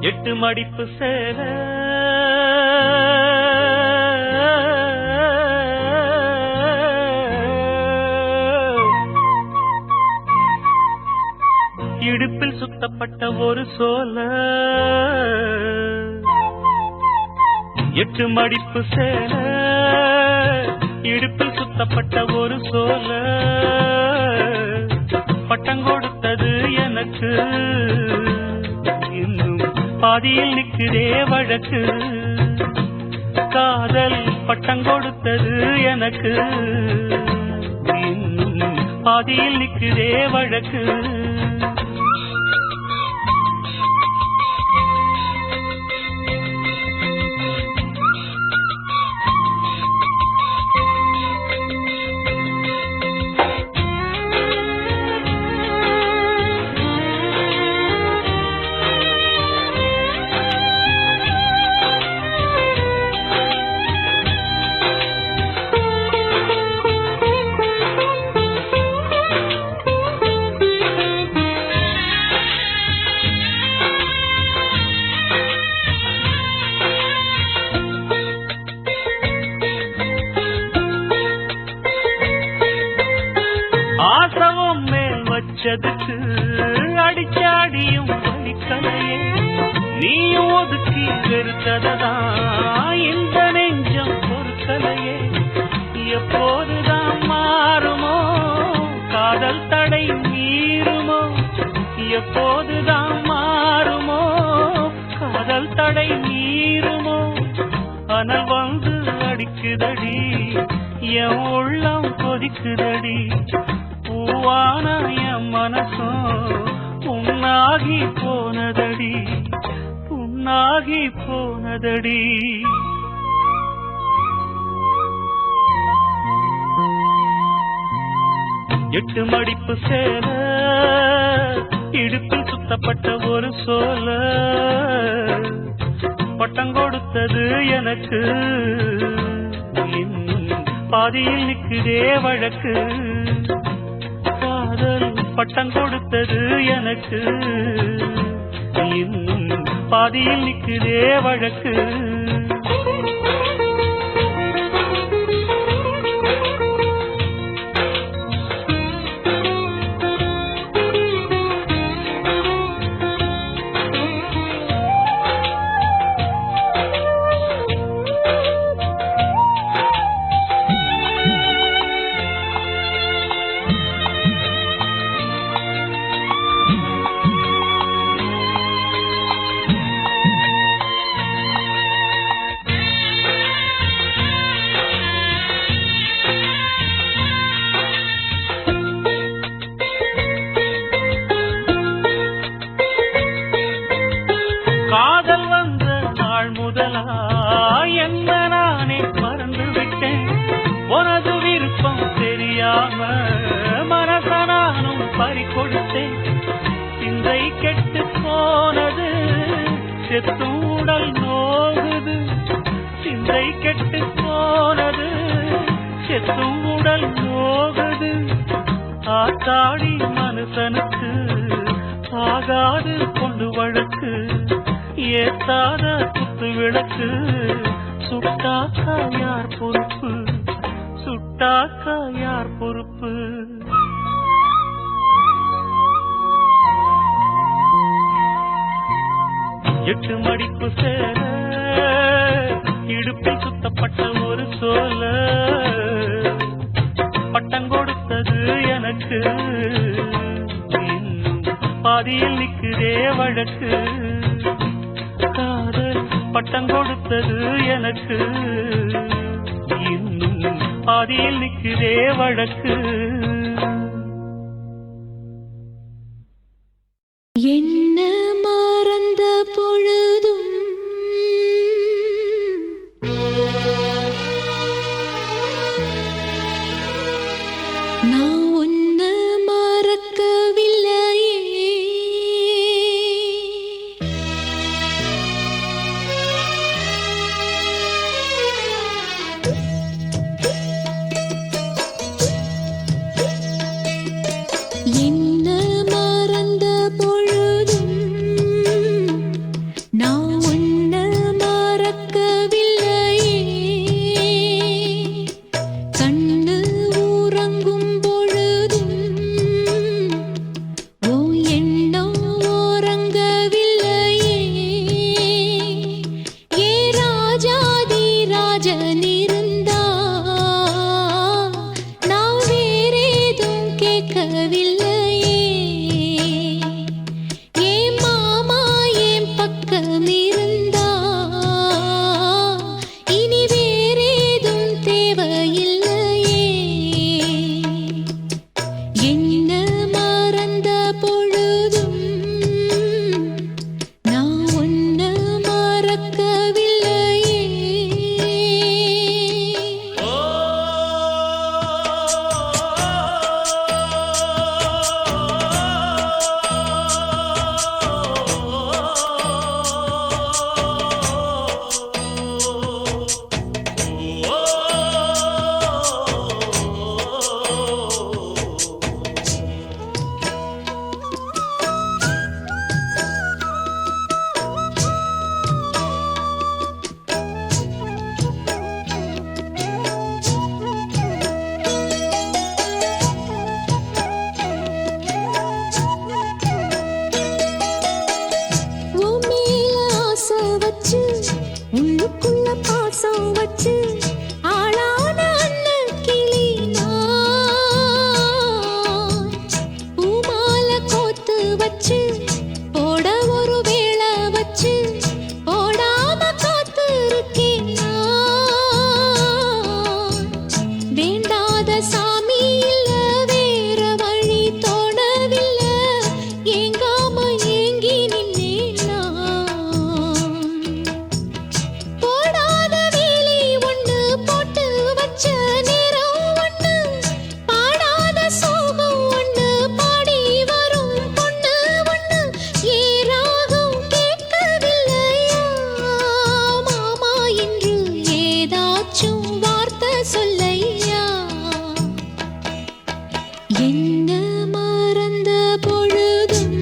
எட்டு மடிப்பு சேல இடுப்பில் சுத்தப்பட்ட ஒரு சோல எட்டு மடிப்பு சேல இடுப்பில் சுத்தப்பட்ட ஒரு சோல பட்டம் கொடுத்தது எனக்கு இன்னும் பாதியில் நிற்கிறே வழக்கு காதல் பட்டம் கொடுத்தது எனக்கு இன்னும் பாதியில் நிற்கிறே வழக்கு ஆசவம் மேல் வச்சதுக்கு அடிச்சாடியும் வலிக்கலையே நீயும் ஒதுக்கி வெறுத்ததான் இந்த நெஞ்சம் பொறுக்கலையே எப்போதுதான் மாறுமோ காதல் தடை மீறுமோ எப்போதுதான் மாறுமோ காதல் தடை மீறுமோ அனல் வந்து அடிக்குதடி என் உள்ளம் கொதிக்குதடி பூவான என் மனசும் புண்ணாகி போனதடி புண்ணாகி போனதடி எட்டு மடிப்பு சேல இடுப்பில் சுத்தப்பட்ட ஒரு சோல பட்டம் கொடுத்தது எனக்கு இன்னும் பாதியில் நிற்கிறே வழக்கு காதல் பட்டம் கொடுத்தது எனக்கு இன்னும் பாதியில் நிற்கிறே வழக்கு காதல் வந்த நாள் முதலா என்ன நானே மறந்து விட்டேன் உனது விருப்பம் தெரியாம மனச நானும் பறிகொடுத்தேன் சிந்தை கெட்டு போனது செத்தும் உடல் நோகுது சிந்தை கெட்டு போனது செத்தும் உடல் நோகுது ஆத்தாடி மனுஷனுக்கு ஆகாது கொண்டு வழக்கு ஏத்தாத குத்து விளக்கு சுட்டாக்கா யார் பொறுப்பு சுட்டாக்கா யார் பொறுப்பு எட்டு மடிப்பு சேல இடுப்பில் சுத்தப்பட்ட ஒரு சோல பட்டம் கொடுத்தது எனக்கு இன்னும் பாதியில் நிற்கிறே வழக்கு காதல் பட்டம் கொடுத்தது எனக்கு இன்னும் பாதியில் நிற்கிறே வழக்கு என்ன மறந்த பொழுதும் நான் உன்ன மறக்கவில்லையே என்ன மறந்த பொழுதும் உள்ளுக்குள்ள பாசம் வச்சு ஆளான அண்ணன் கிளி நான். பூமாலை கோத்து வச்சு போட ஒரு வேளை வச்சு போடாம காத்திருக்கேன் நான். வேண்டாத சாமி இல்ல வேற வழி தோணவில்லை ஏங்காம ஏங்கி நின்னேன் நான். போடாத வேலி ஒண்ணு போட்டு வச்ச நேரம் ஒண்ணு பாடாத சோகம் ஒண்ணு பாடி வரும் பொண்ணு ஒண்ணு ஏராகம் கேட்கவில்லையா மாமா என்று ஏதாச்சும் வார்த்தை சொல்லையா. என்ன மறந்த பொழுதும்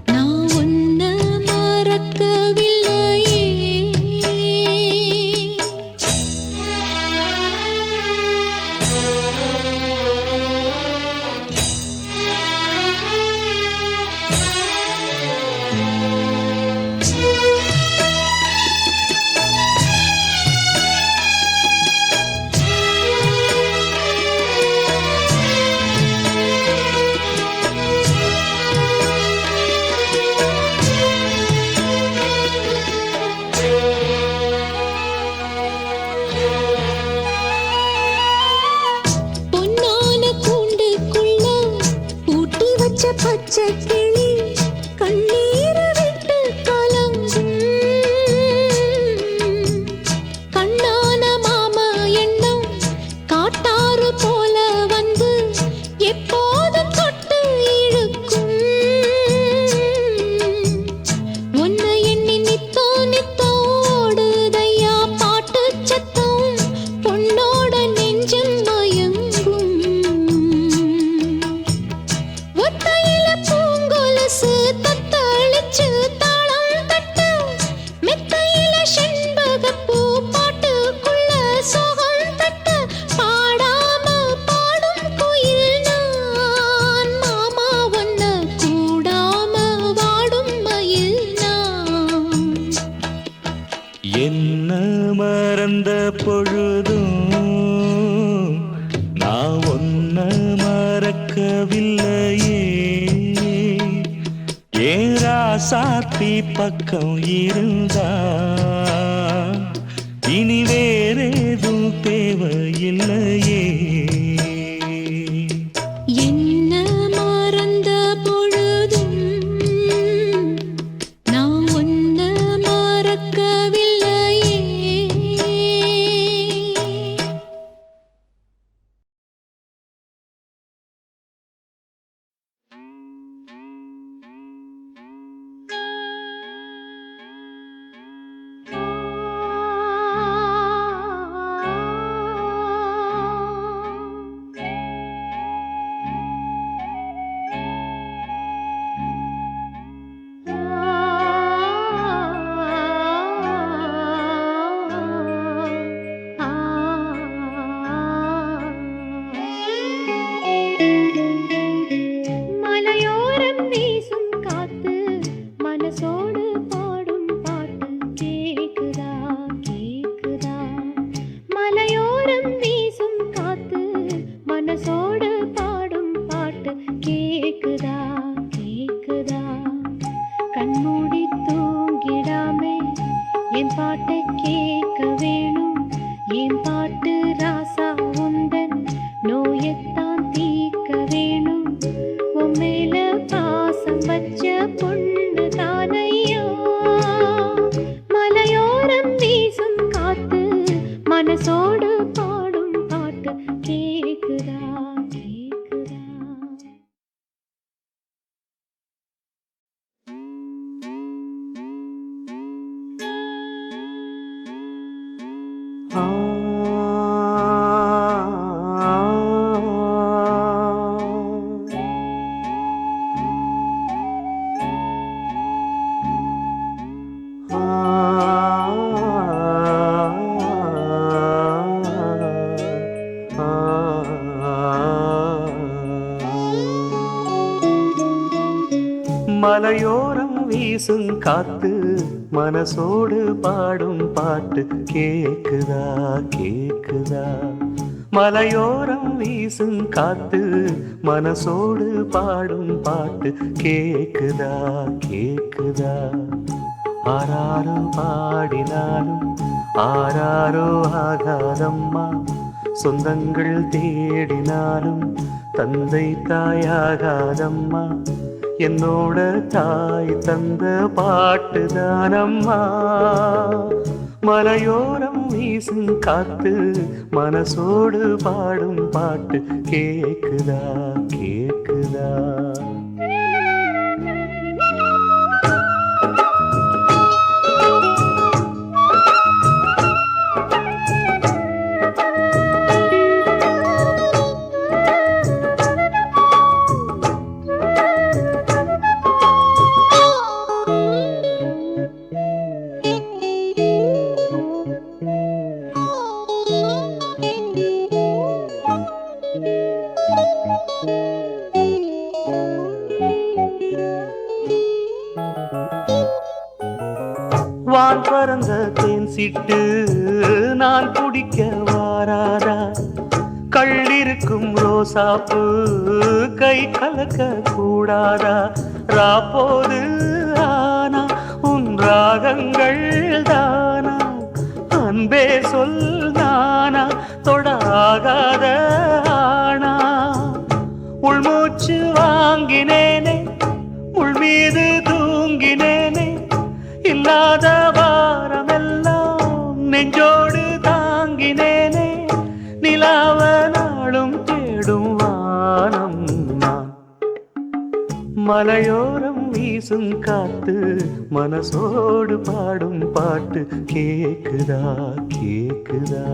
நான் உன்ன மறக்கவில்லையே. பொன்னான கூண்டுக்குள்ள பூட்டி வச்ச பச்சை கிளி கண்ணீர் விட்டு கலங்கும். கண்ணான மாமா எண்ணம் காட்டாறு போல வந்து எப்போதும் தொட்டு இழுக்கும். உன்னை எண்ணி நித்தோ நித்தோ ஓடுதையா பாட்டு சத்தம் பொன்னோட நெஞ்சம் மயங்கும். ஒத்தையில பூங்கொலுசு தத்தளிச்சு தாளம் தட்ட மெத்தையில செண்பகப்பூ பாட்டுக்குள்ள சோகம் தட்ட பாடாம பாடும் குயில் நான் மாமா ஒன்ன கூடாம வாடும் மயில் நான். என்ன மறந்த பொழுதும் நான் ஒன்ன மறக்கவில்லையே. ஏராசாத்தி பக்கம் இருந்தா இனி வேறேதும் தேவையில்லையே. என்ன மறந்த பொழுதும் நான் உன்ன மறக்கவில்லையே. மலையோரம் வீசும் காத்து மனசோடு பாடும் பாட்டு கேக்குதா கேக்குதா. மலையோரம் வீசும் காத்து மனசோடு பாடும் பாட்டு கேக்குதா கேக்குதா. கண்மூடி தூங்கிடாமே என் பாட்டை கேட்க வேணும். என் பாட்டு ராசா உந்தன் நோயத்தான் தீர்க்க வேணும். உம்மேல பாசம் வச்ச பொண்ணு தானையா. மலையோரம் வீசும் காத்து மனசோடு பாடும் பாட்டு கேக்குதா கேக்குதா. வீசும் காத்து மனசோடு பாடும் பாட்டு கேக்குதா கேக்குதா மலையோரம் வீசும் காத்து மனசோடு பாடும் பாட்டு கேக்குதா கேக்குதா ஆராரோ பாடினாலும் ஆராரோ ஆகாதம்மா சொந்தங்கள் தேடினாலும் தந்தை தாயாகாதம்மா என்னோட தாய் தந்த பாட்டுதானம்மா மலையோரம் வீசும் காத்து மனசோடு பாடும் பாட்டு கேக்குதா கேக்குதா வான் பறந்த தேன் சிட்டு நான் குடிக்க வாராதா கள்ளிருக்கும் ரோசாப்பு கை கலக்க கூடாதா ராப்போது ஆனா உன் ராகங்கள் தானா அன்பே சொல் நானா தொடாகாத ஆனா உள்மூச்சு வாங்கினேனே உள் மீது தூங்கினேனே இல்லாத வாரமெல்லாம் நெஞ்சோடு தாங்கினேனே நிலாவ நாளும் தேடும் வானம் நான் மலையோரம் வீசும் காத்து மனசோடு பாடும் பாட்டு கேக்குதா கேக்குதா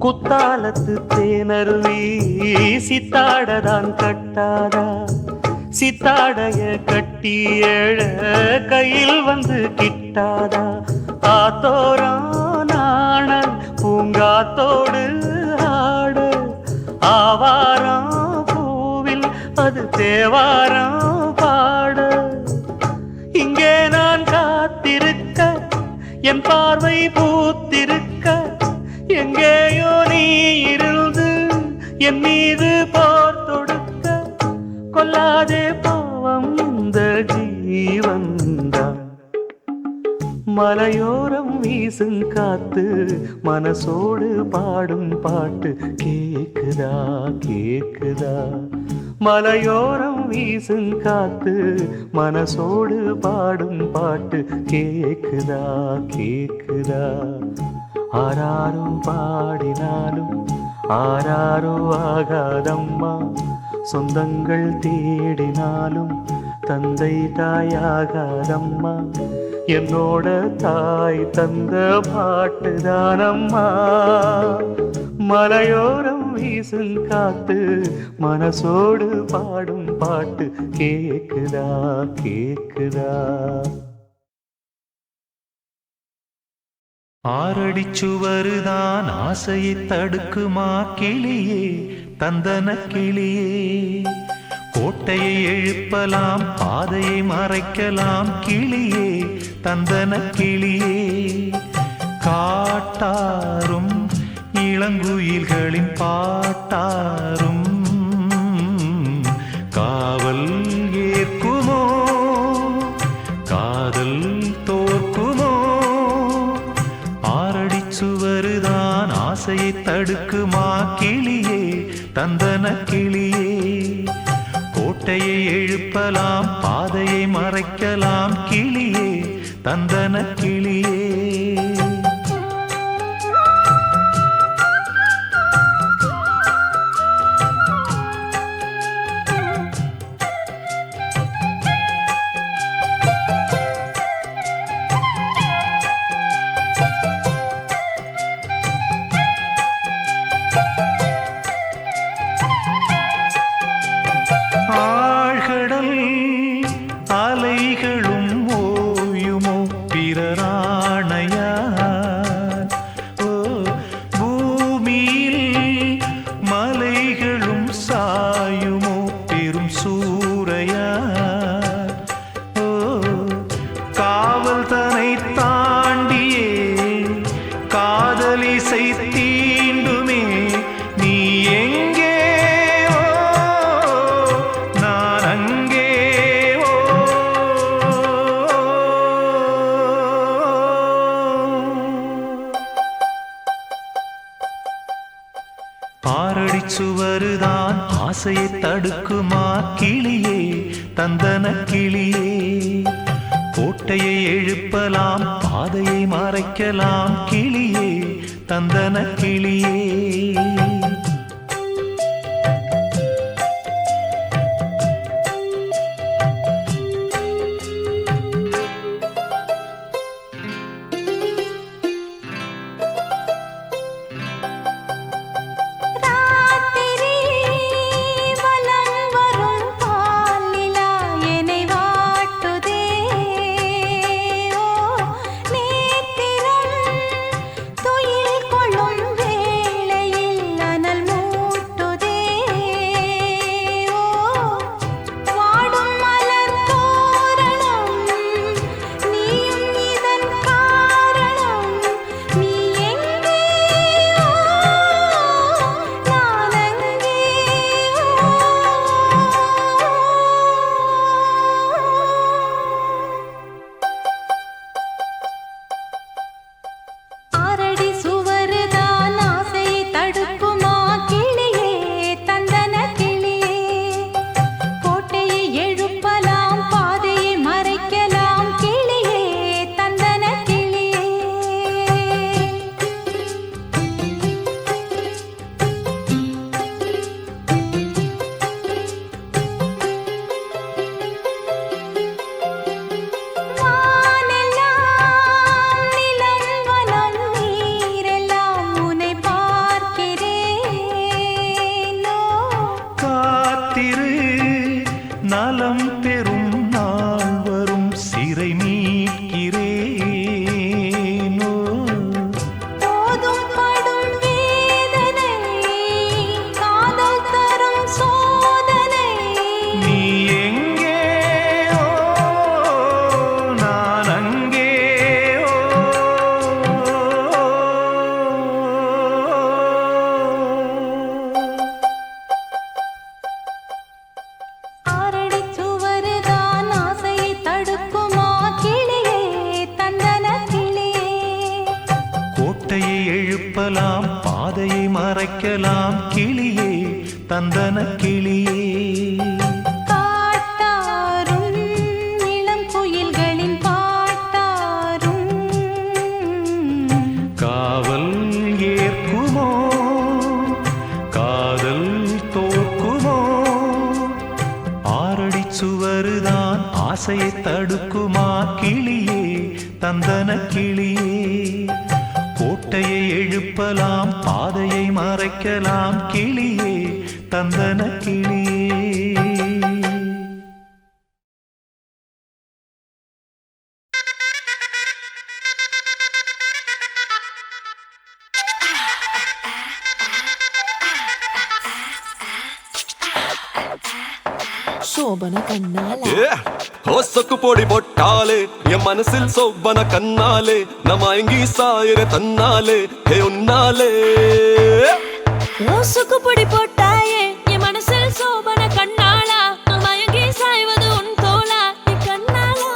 குத்தாலத்து தேனருவி சித்தாடதான் கட்டாதா சித்தாடைய கட்டி எழ கையில் வந்து கிட்டாதா ஆத்தோரான பூங்காத்தோடு ஆட ஆவாரம் பூவில் அது தேவாரம் பாட இங்கே நான் காத்திருக்க என் பார்வை பூத்திருக்க எங்கேயோ நீ இருந்து என் மீது போர் தொடுக்க கொல்லாதே பாவம் இந்த ஜீவன்தான் மலையோரம் வீசும் காத்து மனசோடு பாடும் பாட்டு கேக்குதா கேக்குதா மலையோரம் வீசும் காத்து மனசோடு பாடும் பாட்டு கேக்குதா கேக்குதா ஆராரும் பாடினாலும் ஆராரோ ஆகாதம்மா சொந்தங்கள் தேடினாலும் தந்தை தாயாகாதம்மா என்னோட தாய் தந்த பாட்டுதானம்மா மலையோரம் வீசும் காத்து மனசோடு பாடும் பாட்டு கேக்குதா கேக்குதா ஆறடிச்சுவருதான் ஆசையை தடுக்குமா கிளியே தந்தன கிளியே கோட்டையை எழுப்பலாம் பாதையை மறைக்கலாம் கிளியே தந்தன கிளியே காட்டாரும் இளங்குயில்களின் பாட்டாரும் காவல் ஏற்குமோ காதல் தோற்குமோ ஆறடிச்சுவருதான் ஆசையை தடுக்குமா கிளியே தந்தன கிளியே கோட்டையை எழுப்பலாம் பாதையை மறைக்கலாம் கிளியே தந்தன கிளியே அலைகளும் ஓயுமோ பிறராணையார் ஓ பூமியில் மலைகளும் சாயுமோ பெரும் சூறையார் ஓ காவல் தனை தாண்டியே காதலிசை தீண்டுமே நீ எங்கே ஓ நான் அங்கே ஓ ஆறடி சுவருதான் ஆசையை தடுக்குமா கிளியே தந்தன கிளியே கோட்டையை எழுப்பலாம் பாதையை மறைக்கலாம் கிளியே தந்தன கிளியே ராத்திரி வலம் வரும் பாலிலா என்னை வாட்டுதே ஓ நேத்திரம் துயில் கொள்ளும் வேளையில் அனல் மூட்டுதே ஓ வாடும் மலர் தோரணம் நீயும் இதன் காரணம் நீ எங்கே நான் அங்கே ஆறடி சுவருதான் ஆசையை தடுக்குமா கிளியே தந்தன கிளியே கோட்டையை எழுப்பலாம் பாதையை மறைக்கலாம் கிளியே தந்தன கிளியே வானெல்லாம் நிலம் வனம் நீரெல்லாம் உன்னை பார்க்கிறேனோ காத்திரு நலம் பெறும் நாள் வரும் சிறை மீட்கிறேனோ போதும் படும் வேதனை காதல் தரும் சோதனை நீ எங்கே ஓ நான் அங்கே ஓ ஆறடி சுவருதான் ஆசையை தடுக்குமா கிளியே தந்தன கிளியே கோட்டையை எழுப்பலாம் பாதையை மறைக்கலாம் கிளியே தந்தன கிளியே காட்டாரும் இளம் குயில்களின் பாட்டாரும் காவல் ஏற்குமோ காதல் தோற்குமோ ஆறடி சுவருதான் ஆசையை தடுக்குமா கிளியே தந்தன கிளியே கோட்டையை எழுப்பலாம் பாதையை மறைக்கலாம் கிளியே தந்தன கிளியே ശോഭന കണ്ണാല ಹೊಸಕು ಪೊಡಿ ಬೊಟ್ಟಾಲೆ ಎ ಮನಸ್ಸಿಲ್ ಸೊಬ್ಬನ ಕನ್ನಾಲೆ ನಮಯಂಗಿ ಸಾಯರೆ ತನ್ನಾಲೆ ಹೇ ಉನ್ನಾಲೆ ரோசுக்கு பொடி போட்டாயே என் மனசில் சோபன கண்ணாளா மயங்கி சாய்வது உன் தோளா நீ கண்ணாளா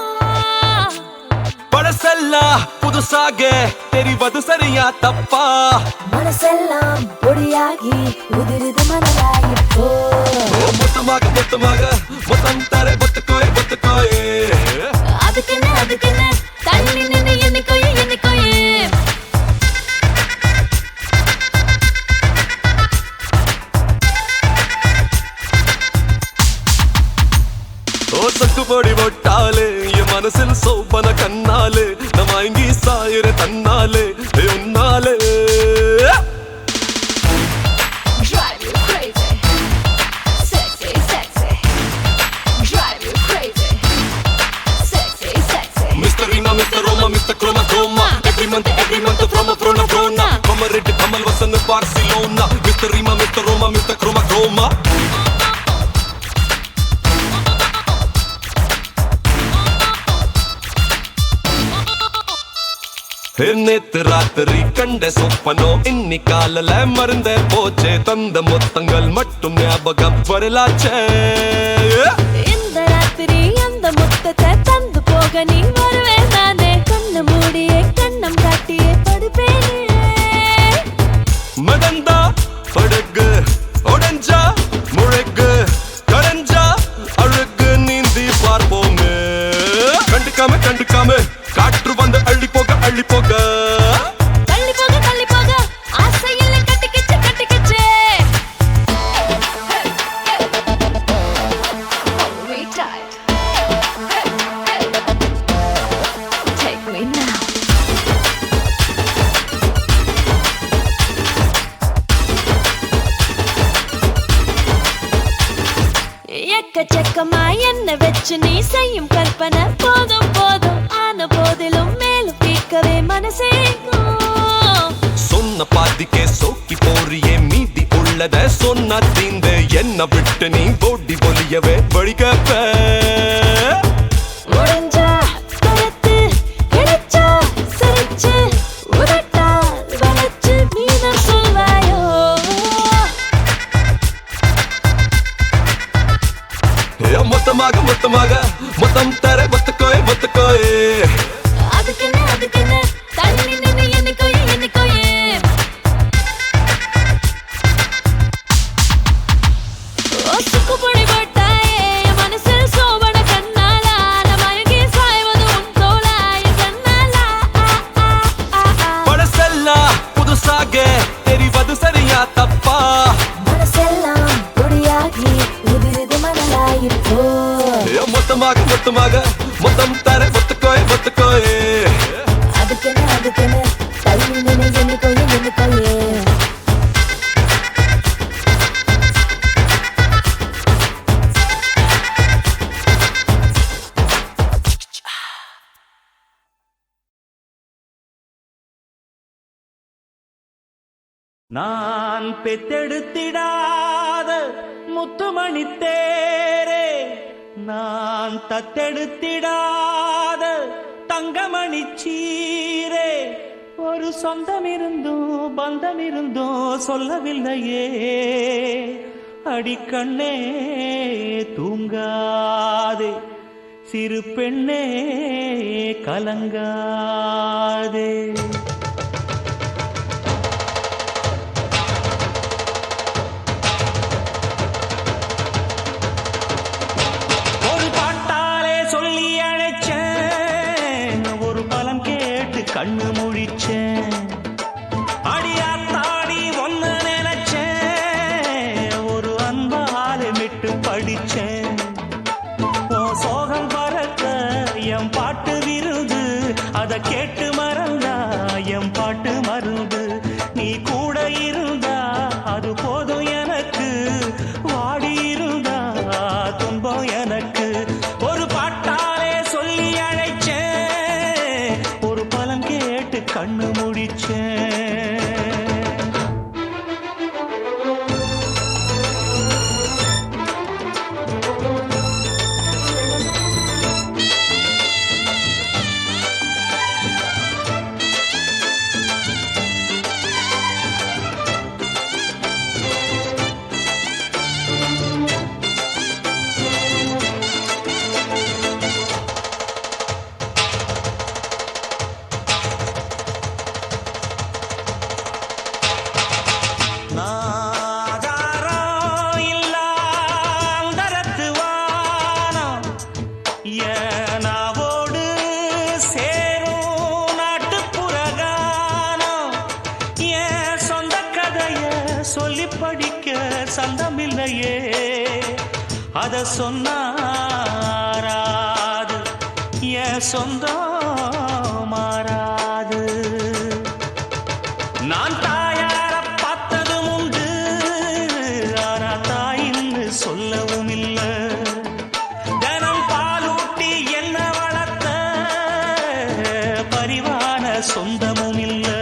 பழசெல்ல புதுசாக தெரிவது சரியா தப்பா மனசெல்லாம் பொடியாகி உதிருது மணலாய் இப்போ மொத்தமாக மொத்தந்தர பொத்துக்கோயே அதுக்கென்ன தள்ளி நின்று என்னைக்கோயே ಹೊಸಕು ಪೊಡಿ ಬೊಟ್ಟಾಲೆ ಎ ಮನಸ್ಸಿಲ್ ಸೊಬ್ಬನ ಕನ್ನಾಲೆ ನಮಯಂಗಿ ಸಾಯರೆ ತನ್ನಾಲೆ ಹೇ ಉನ್ನಾಲೆ Drive you crazy, sexy, drive you crazy. Mr. from a frona frona Comrade Kamal Vasan Barcelona Mr. Rima, Mr. Roma, Mr. Chroma Chroma நேத்து ராத்திரி கண்ட சொப்பனோ இன்னி காலல மருந்த போச்சே தந்த மொத்தங்கள் மட்டும் ஞாபகம் வரலாச்சே இந்த ராத்திரி அந்த முத்தத்தை தந்து போக நீ வருவே நானே கண்ண மூடியே கண்ணம் காட்டியே படுப்பேனே மதந்தா படகு உடஞ்சா முழகு கரஞ்சா அழகு நீந்தி பார்ப்போமே கண்டுக்காம கண்டுக்காம காற்று வந்து அள்ளி போக அள்ளி போக தள்ளி போக தள்ளி போக ஆசையில கட்டிக்கிச்சு கட்டிக்கிச்சு Take me now. எக்கச்சக்கமா என்ன வச்சு நீ செய்யும் கற்பனை போதும் போதும் ஆன போதிலும் மேலும் கேட்கவே மனசே சொன்ன பாதிக்கே சோக்கி போறியே மீதி உள்ளத சொன்ன தீந்து என்ன விட்டு நீ போட்டி பொலியவே வழிகப்ப முடிஞ்சா கரத்து கிடைச்சா சிரிச்சு உதட்டா வளைச்சு மீனம் சொல்வாயோ மொத்தமாக மொத்தமாக மொத்தம் தர ஒத்துக்கோயே ஒத்துக்கோயே அதுக்குன்னு தள்ளி நின்னு என்னைக்கோயே என்னைக்கோயே ஒசுக்கு பொடி போட்டாயே என் மனசில் சோபன கண்ணாலா நான் மயங்கி சாய்வது உன் தோளா என் கண்ணாலா பழசெல்லாம் புதுசாக தெரிவது சரியா தப்பா மனசெல்லாம் பொடியாகி உதிரிது மணலாயிருப்போ மொத்தமாக மொத்தமாக மொத்தம் தர ஒத்துக்கோயே ஒத்துக்கோயே அதுக்குன்னு தள்ளி நின்னு என்னைக்கோயே என்னைக்கோயே நான் பெத்தெடுத்திடாத முத்துமணி தேரே நான் தத்தெடுத்திடாத தங்கமணி சீரே ஒரு சொந்தம் இருந்தும் பந்தம் இருந்தும் சொல்லவில்லையே அடிக்கண்ணே தூங்காதே சிறு பெண்ணே கலங்காதே கண்ணு முழிச்சேன் அடியாத்தாடி ஒன்னு நினைச்சேன் ஒரு அன்பால விட்டு படிச்சேன் உன் சோகம் பறக்க என் பாட்டு விருது அதை கேட்டு மறந்தா என் பாட்டு மருந்து நீ கூட இருந்தா அது போதும் எனக்கு வாடி இருந்தா துன்பம் எனக்கு ஒரு பாட்டாலே சொல்லி அழைச்சேன் ஒரு பலம் கேட்டு கண்ணு முடிச்சேன் சொல்லி படிக்க சந்தமில்லையே அத சொன்னாராது என் சொந்தம் மாறாது நான் தாயார பார்த்ததும் உண்டு ஆனா தாயின்னு சொல்லவும் இல்லை தினம் பாலூட்டி என்ன வளர்த்த பரிவான சொந்தமும் இல்லை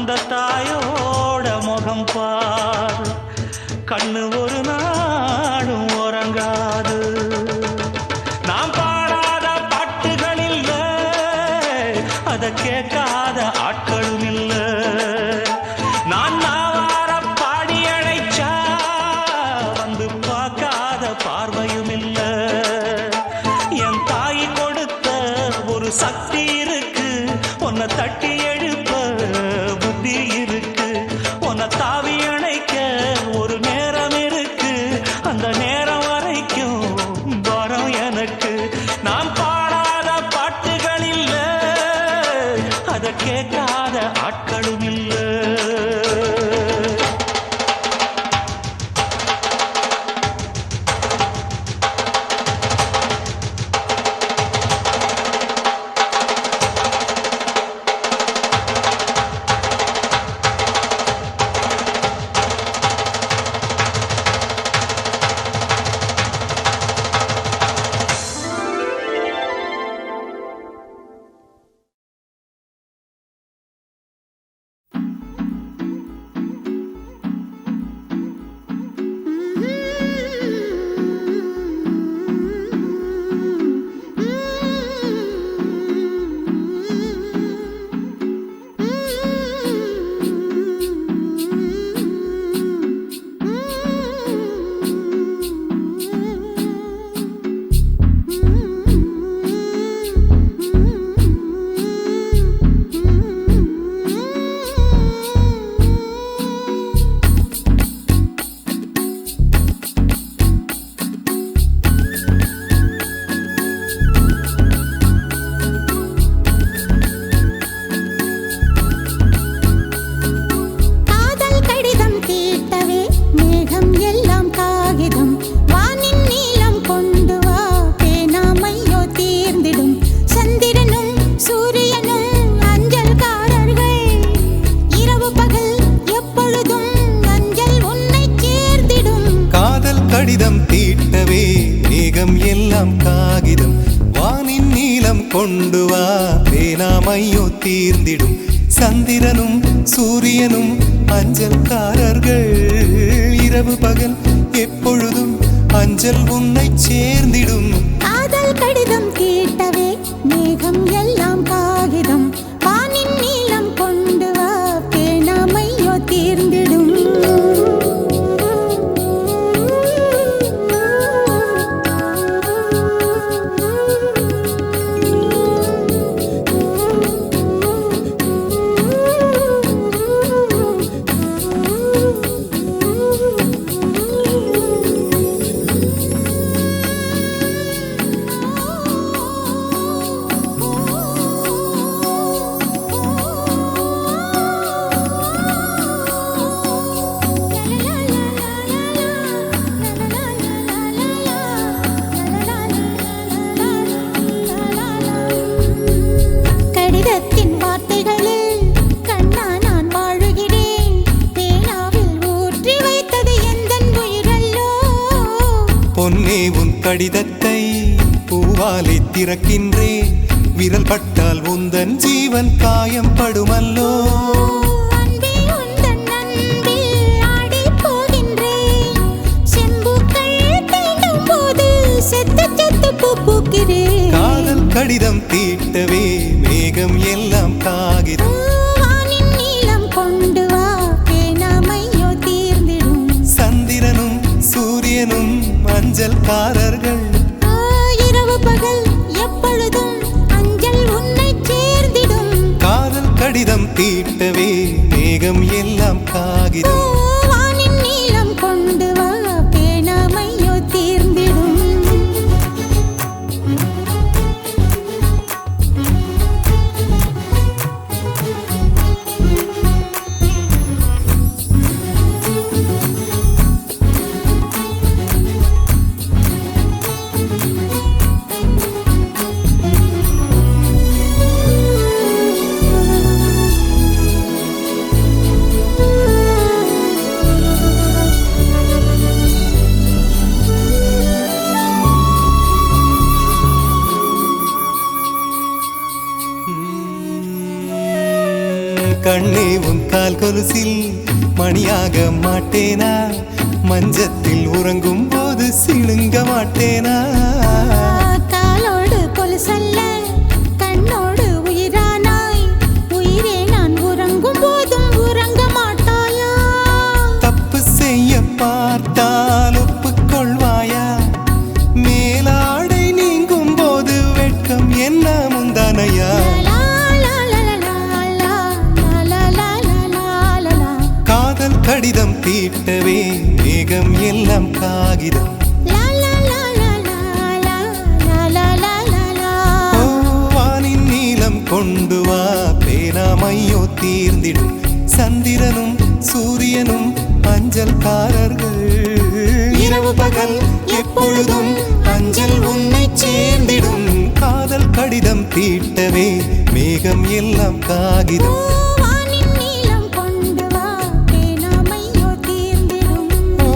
அந்த தாயோட முகம் பார், கண்ணு ஒரு நாடும் உறங்காது. நாம் பாடாத பாட்டுகள் இல்ல, அதை கேட்காத ஆட்களும் இல்ல. நான் நாவார பாடி அழைச்சா வந்து பார்க்காத பார்வையும் இல்ல. என் தாய் கொடுத்த ஒரு சக்தி இருக்கு, உன்னை தட்டி எழுப்ப புத்தி இருக்கு. உன்னை தாவி அணைக்க ஒரு நேரம் இருக்கு, அந்த நேரம் வரைக்கும் வரம் எனக்கு. நான் பாடாத பாட்டுகள் இல்ல, அதை கேட்காத ஆட்களும் இல்ல. கடிதம் தீட்டவே மேகம் எல்லாம் காகிதம், வானின் நீலம் கொண்டு வா பேனாமையோ தீர்ந்திடும். சந்திரனும் சூரியனும் அஞ்சல்காரர்கள், இரவு பகல் எப்பொழுதும் அஞ்சல் உன்னை சேர்ந்திடும். காதல் கடிதம் தீட்டவே மேகம் எல்லாம் காகிதம், வானின் நீலம் கொண்டு வா பேனாமையோ தீர்ந்திடும். பொன்னே உன் கடிதத்தை பூவாலை திறக்கின்றேன், விரல் பட்டால் உந்தன் ஜீவன் காயம் படுமல்லோ. காதல் கடிதம் தீட்டவே மேகம் எல்லாம் காகிதம், வானின் நீலம் கொண்டு வா பேனாமையோ தீர்ந்திடும். சந்திரனும் சூரியனும் அஞ்சல்காரர்கள், இரவு பகல் எப்பொழுதும் அஞ்சல் உன்னை சேர்ந்திடும். காதல் கடிதம் தீட்டவே மேகம் எல்லாம் காகிதம், வானின் நீலம் கொண்டு வா பேனாமையோ தீர்ந்திடும். கண்ணே உன் கால் கொலுசில் மணியாக மாட்டேனா மஞ்சத்தில் உறங்கும் போது சிணுங்க மாட்டேனா காலோடு கொலுசல்ல கண்ணோடு உயிரானாய் உயிரே நான் உறங்கும் போதும் உறங்க மாட்டாயா தப்பு செய்ய பார்த்தால் ஒப்புக்கொள்வாயா மேலாடை நீங்கும் போது வெட்கம் என்ன முந்தானையா லா, லா, லா, லா, லா, லா, லா, லா, லா, லா, லா. காதல் கடிதம் தீட்டவே மேகம் எல்லாம் காகிதம் லா, லா, லா, லா, லா, லா, லா, லா, லா, லா. ஓ, வானின் நீலம் கொண்டு வா பேனாமையோ தீர்ந்திடும் சந்திரனும் சூரியனும் அஞ்சல்காரர்கள் இரவு பகல் எப்பொழுதும் அஞ்சல் உன்னை சேர்ந்திடும் காதல் கடிதம் தீட்டவே மேகம் எல்லாம் காகிதம் வானின் நீலம் கொண்டு வா பேனாமையோ தீர்ந்திடும் ஓ.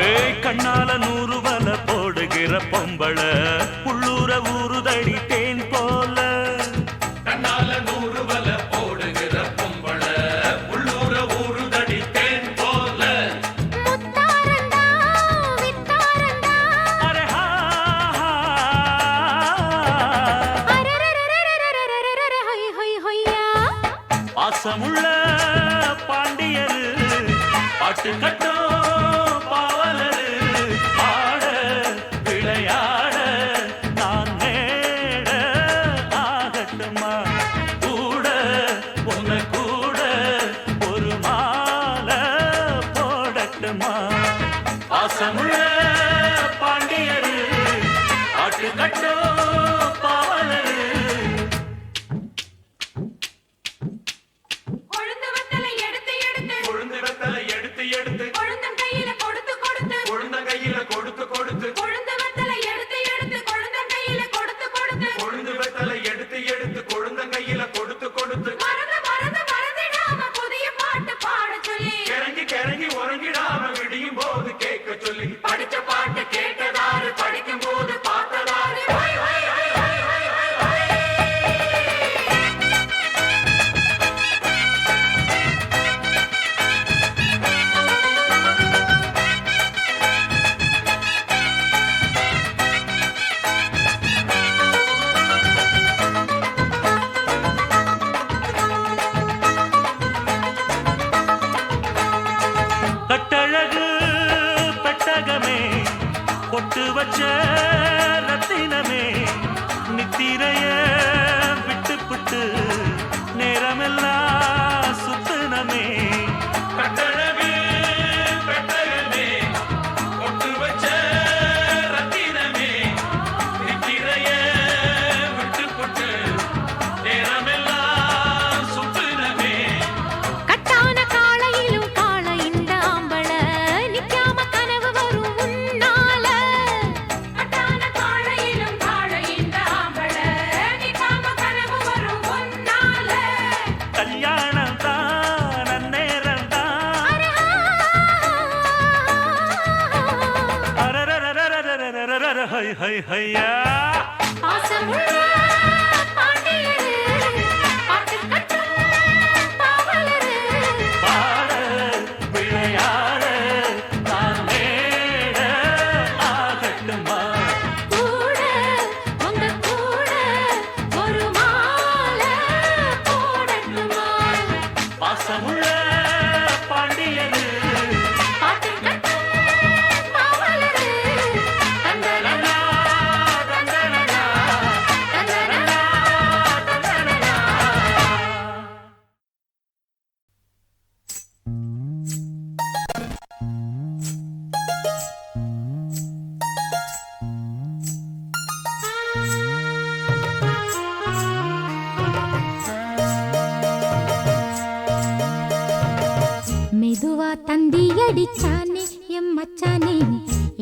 ஏய் கண்ணால 100 வல போடுகிற பொம்பள உள்ளூர ஊறுதடி தேன் போல. கண்ணால 100 வல போடுகிற பொம்பள உள்ளூர ஊறுதடி தேன் போல. முத்தாரண்டா வித்தாரண்டா அரே ஹா அரரரரரரரரரரரர ஹொய் ஹொய் ஹொய்யா. பாசமுள்ள பாண்டியரு பாட்டு கட்டும் பாவலரு ஆட விளையாட நான் நேட ஆகட்டுமா கூட உன்னை கூட ஒரு மாலை போடட்டுமா. பாசமுள்ள பாண்டியரு பாட்டு கட்டும் பாவலரு. கொழுந்து வத்தலை எடுத்து எடுத்து கொழுந்து வெத்தலை எடுத்து எடுத்து கொழுந்தன் கையில கொடுத்து கொடுத்து கொழுந்தன் கையில கொடுத்து கொடுத்து கொழுந்து வத்தலை எடுத்து எடுத்து கொழுந்தன் கையில கொடுத்து கொடுத்து கொழுந்து வெத்தலை எடுத்து எடுத்து கொழுந்தன் கையில கொடுத்து கொடுத்து மறந்து மறந்து மறந்திடாம புதிய பாட்டு பாட சொல்லி கிறங்கி கிறங்கி உறங்கிடாம விடியும் போது கேட்க சொல்லி படிச்ச பாட்டு கேட்டதாரு படிக்கும் போது பார்த்ததாரு. ஹொய், ஹொய், ஹொய், ஹொய், ஹொய், ஹொய், ஹொய். கட்டழகு பெட்டகமே பொட்டு வச்ச ரத்தினமே நித்திரைய விட்டு புட்டு நேரமெல்லாம் சுத்தினமே. கட்டழகு பெட்டகமே பொட்டு வச்ச ரத்தினமே நித்திரைய விட்டு புட்டு நேரமெல்லாம் சுத்தினமே. கட்டான காளையிலும் காள இந்த ஆம்பள நிக்காம கனவு வரும் உன்னால. கட்டான காளையிலும் காள இந்த ஆம்பள நிக்காம கனவு வரும் உன்னால. கல்யாணம் தான் அந்நேரம் தான் அரரரரரரரரரரர ஹை ஹை ஹையா. பாசமுள்ள பாண்டியரு பாட்டு கட்டும் பாவலரு. பாட விளையாட நான் மேட ஆகட்டுமா கூட உங்க கூட ஒரு மாலை போடட்டுமா. பாசமுள்ள பாண்டியரு பாட்டு கட்டும் பாவலரு. தந்தனனா தந்தனனா தந்தனனா தந்தனனா. மெதுவா தந்தி அடிச்சானே எம் மச்சானே,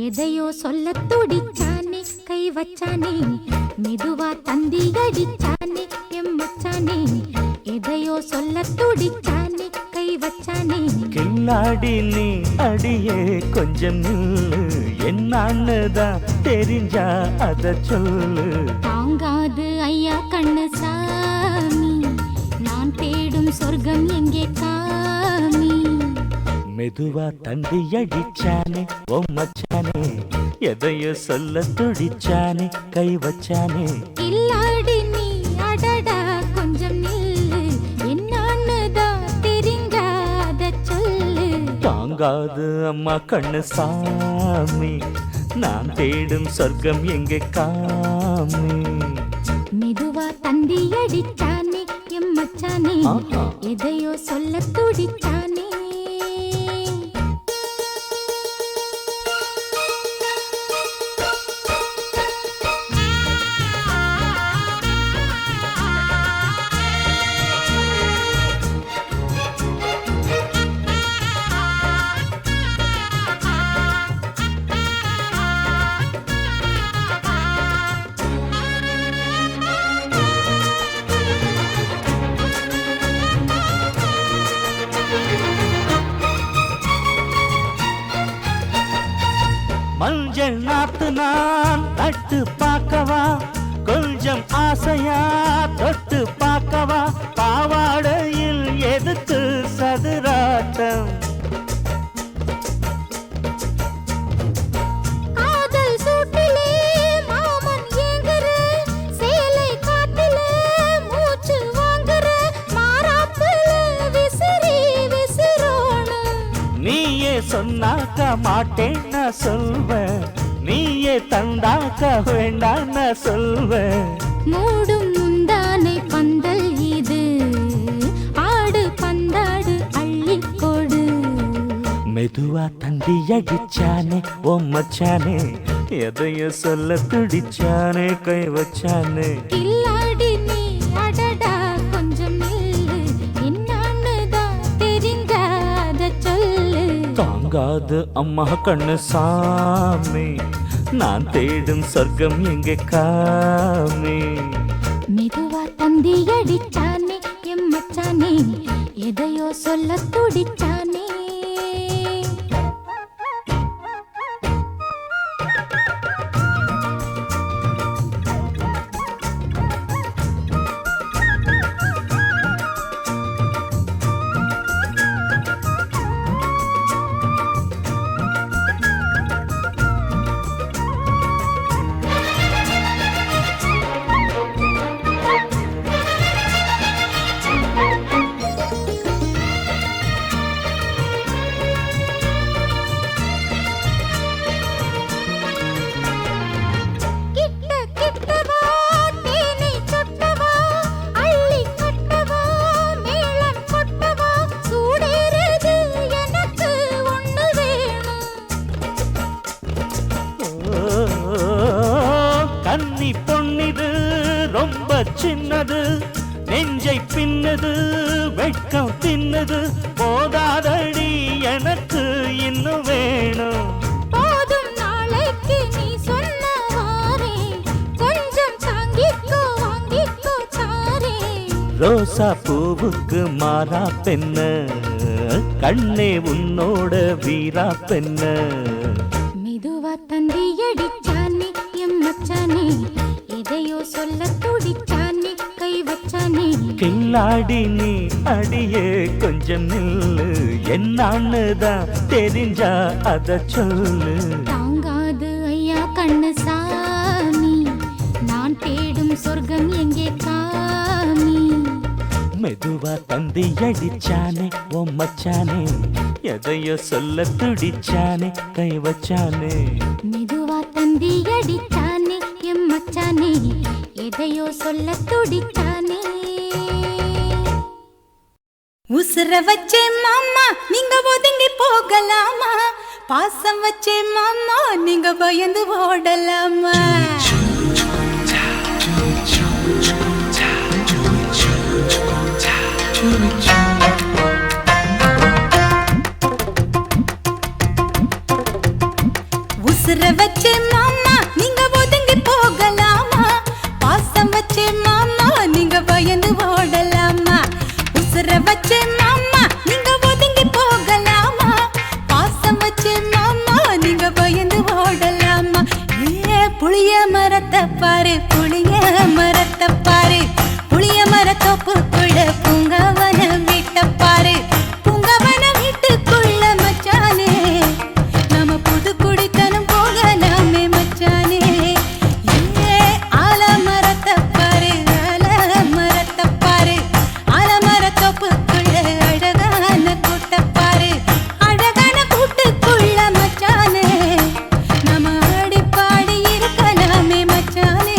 எதையோ சொல்ல துடிச்சானே கை வச்சானே. மெதுவா தந்தி அடிச்சானே எம் மச்சானே, எதையோ சொல்ல துடிச்சானே கை வச்சானே. கில்லாடி நீ அடியே கொஞ்சம் நில்லு என்னான்னு தான் தெரிஞ்சா அத சொல்லு. தாங்காது ஐயா கண்ணு சாமி, நான் தேடும் சொர்க்கம் எங்கே காமி. மெதுவா தந்தி அடிச்சானே ஓ மச்சானே, எதையோ சொல்ல துடிச்சானே கை வச்சானே. இல்லாடி நீ அடடா கொஞ்சம் நில்லு, என்னான்னு தான் தெரிஞ்சாத சொல்லு. தாங்காது அம்மா கண்ணு சாமி, நான் தேடும் சொர்க்கம் எங்கே காமி. மெதுவா தந்தி அடிச்சானே எம் மச்சானே, ஆஹா. எதையோ சொல்ல துடிச்சானே. மஞ்சள் நாத்து நான் நட்டு பார்க்கவா, கொஞ்சம் ஆசையா தொட்டு பார்க்கவா, பாவாடையில் எதுக்கு சதுராட்டம்? காதல் சூட்டிலே மாமன் ஏங்குற, சேலை காட்டிலே மூச்சு வாங்குற, மாறாப்புல விசிறி விசிறோணும். நீயே சொன்னாக்க மாட்டேன்னா சொல்வேன், நீயே தந்தாக்க வேண்டான்னா சொல்வேன். மூடும் முந்தானை பந்தல் இது, ஆடு பந்தாடு அள்ளிக்கொடு. மெதுவா தந்தி அடிச்சானே ஓ மச்சானே, எதையும் சொல்ல துடிச்சானே கை வச்சானே. கில்லாடி நீ அடடா கொஞ்சம் நில்லு, என்னான்னு தான் தெரிஞ்சாத சொல்லு. தாங்காது அம்மா கண்ணு சாமி, நான் தேடும் சொர்க்கம் எங்கே காமி. மெதுவா தந்தி அடிச்சானே எம் மச்சானே, எதையோ சொல்ல துடிச்சானே. கிட்ட கிட்டவா தேனை சொட்டவா, அள்ளி கட்டவா மேளம் கொட்டவா, சூடேறுது எனக்கு ஒண்ணு வேணும். கன்னி பொன்னிது ரொம்ப சின்னது, நெஞ்சை பின்னது வெட்கம் தின்னது, போதாதடி எனக்கு இன்னும் வேணும். போதும் நாளைக்கு நீ சொன்னவாறே, கொஞ்சம் தாங்கிக்கோ வாங்கிக்கோ தாரே. ரோசா பூவுக்கு மாறா பெண்ண, கண்ணே உன்னோட வீரா பெண்ண. மெதுவா தந்தி அடிச்சானே எம் மச்சானே, எதையோ சொல்ல துடிச்சானே கை வச்சானே. கில்லாடி நீ அடியே கொஞ்சம் நில்லு, என்னான்னு தான் தெரிஞ்சா அத சொல்லு. தாங்காது ஐயா கண்ணு சாமி, நான் தேடும் சொர்க்கம் எங்கே காமி. மெதுவா தந்தி அடிச்சானே ஓ மச்சானே, எதையோ சொல்ல துடிச்சானே கை வச்சானே. மெதுவா தந்தி அடிச்சானே எம் மச்சானே, எதையோ சொல்ல துடிச்சானே. உசுர வச்சே மாமா நீங்க ஒதுங்கி போகலாமா, பாசம் வச்சே மாமா நீங்க பயந்து ஓடலாமா. உசுர வச்சே மாமா நீங்க ஒதுங்கி போகலாமா, பாசம் வச்சே மாமா நீங்க பயந்து ஓடலாமா. உசுர வச்சே மாமா நீங்க ஒதுங்கி போகலாமா, பாசம் வச்சே மாமா நீங்க பயந்து ஓடலாமா. ஏ புளிய மரத்தை பாரு, புளிய மரத்தை பாரு, புளிய மரத்தோப்புக்குள்ள பூங்கவன வீட்ட பாரு, பூங்கவன வீட்டுக்குள்ள மச்சானே நம்ம புது குடித்தனம் போகலாமே மச்சானே. ஏ ஆலமரத்தை பாரு, ஆலமரத்தை பாரு, ஆலமரத்தோப்புக்குள்ள அழகான கூட்ட பாரு, அழகான கூட்டுக்குள்ள மச்சானே நம்ம ஆடி பாடி இருக்கலாமே மச்சானே.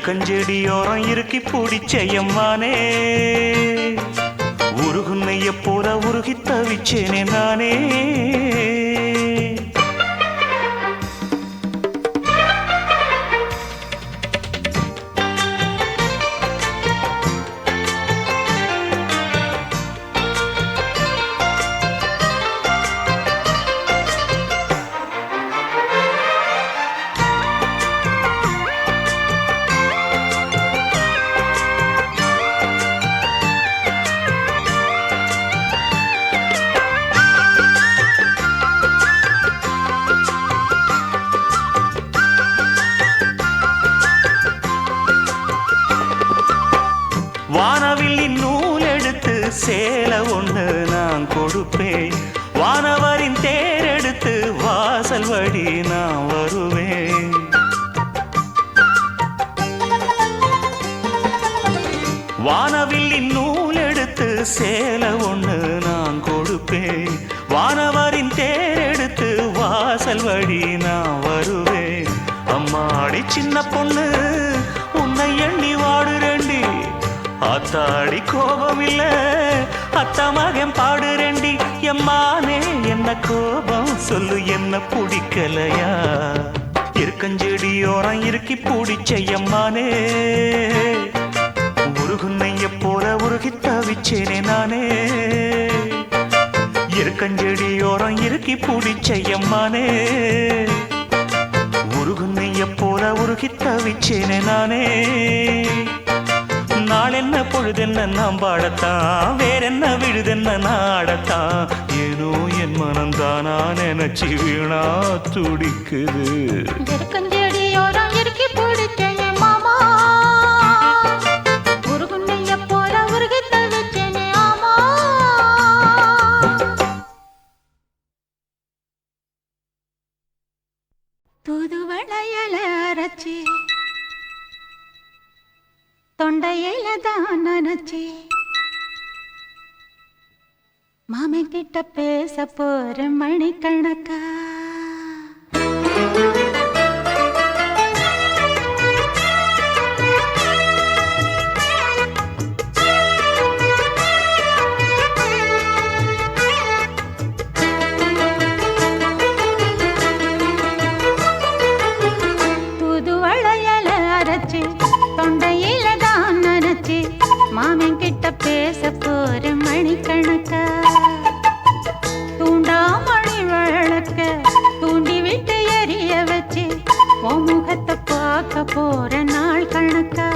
இருக்கஞ்செடியோரம் இறுக்கி பிடிச்சையம்மானே உருகுன்னைய போல உருகி தவிச்சேனே நானே வானவில்லின் நூல் எடுத்து சேலை ஒண்ணு நான் கொடுப்பேன் வானவரின் தேரெடுத்து வாசல் வழி நான் வருவேன் வானவில்லின் நூல் எடுத்து சேலை ஒண்ணு நான் கொடுப்பேன் வானவரின் தேரெடுத்து வாசல் வழி நான் வருவேன் அம்மாடி சின்ன பொண்ணு உன்னை எண்ணி வாடுறேண்டி ஆத்தாடி கோபம் இல்ல அத்தா மகன் பாடுறேண்டி எம்மானே என்ன கோபம் சொல்லு என்ன பிடிக்கலையா இருக்கஞ்செடியோரம் இறுக்கி பிடிச்சையம்மானே உருகுன்னைய போல உருகி தவிச்சேனே நானே இருக்கஞ்செடியோரம் இறுக்கி பிடிச்சையம்மானே உருகுன்னைய போல உருகி தவிச்சேனே நானே நாளென்ன பொழுதென்ன நாம் பாடத்தான் வேறென்ன விழுதென்ன நாடத்தான் ஏனோ என் மனம்தானா நினைச்சு வீணா துடிக்குது இருக்கஞ்செடியோரம் இறுக்கி பிடிச்சேனே மாமா உருகுன்னைய போல உருகி தவிச்சேனே ஆமா தூதுவளையல அரைச்சி தொண்டையில தான் நினைச்சி மாமன் கிட்ட பேச போற மணிக்கணக்கா தூதுவளையல அரைச்சி தொண்டையில தான் நினைச்சி மாமன் கிட்ட பேச போற மணிக்கணக்கா தூண்டாமணி விளக்க தூண்டி விட்டு எரிய வச்சு உன் முகத்தை பார்க்க போற நாள் கணக்கா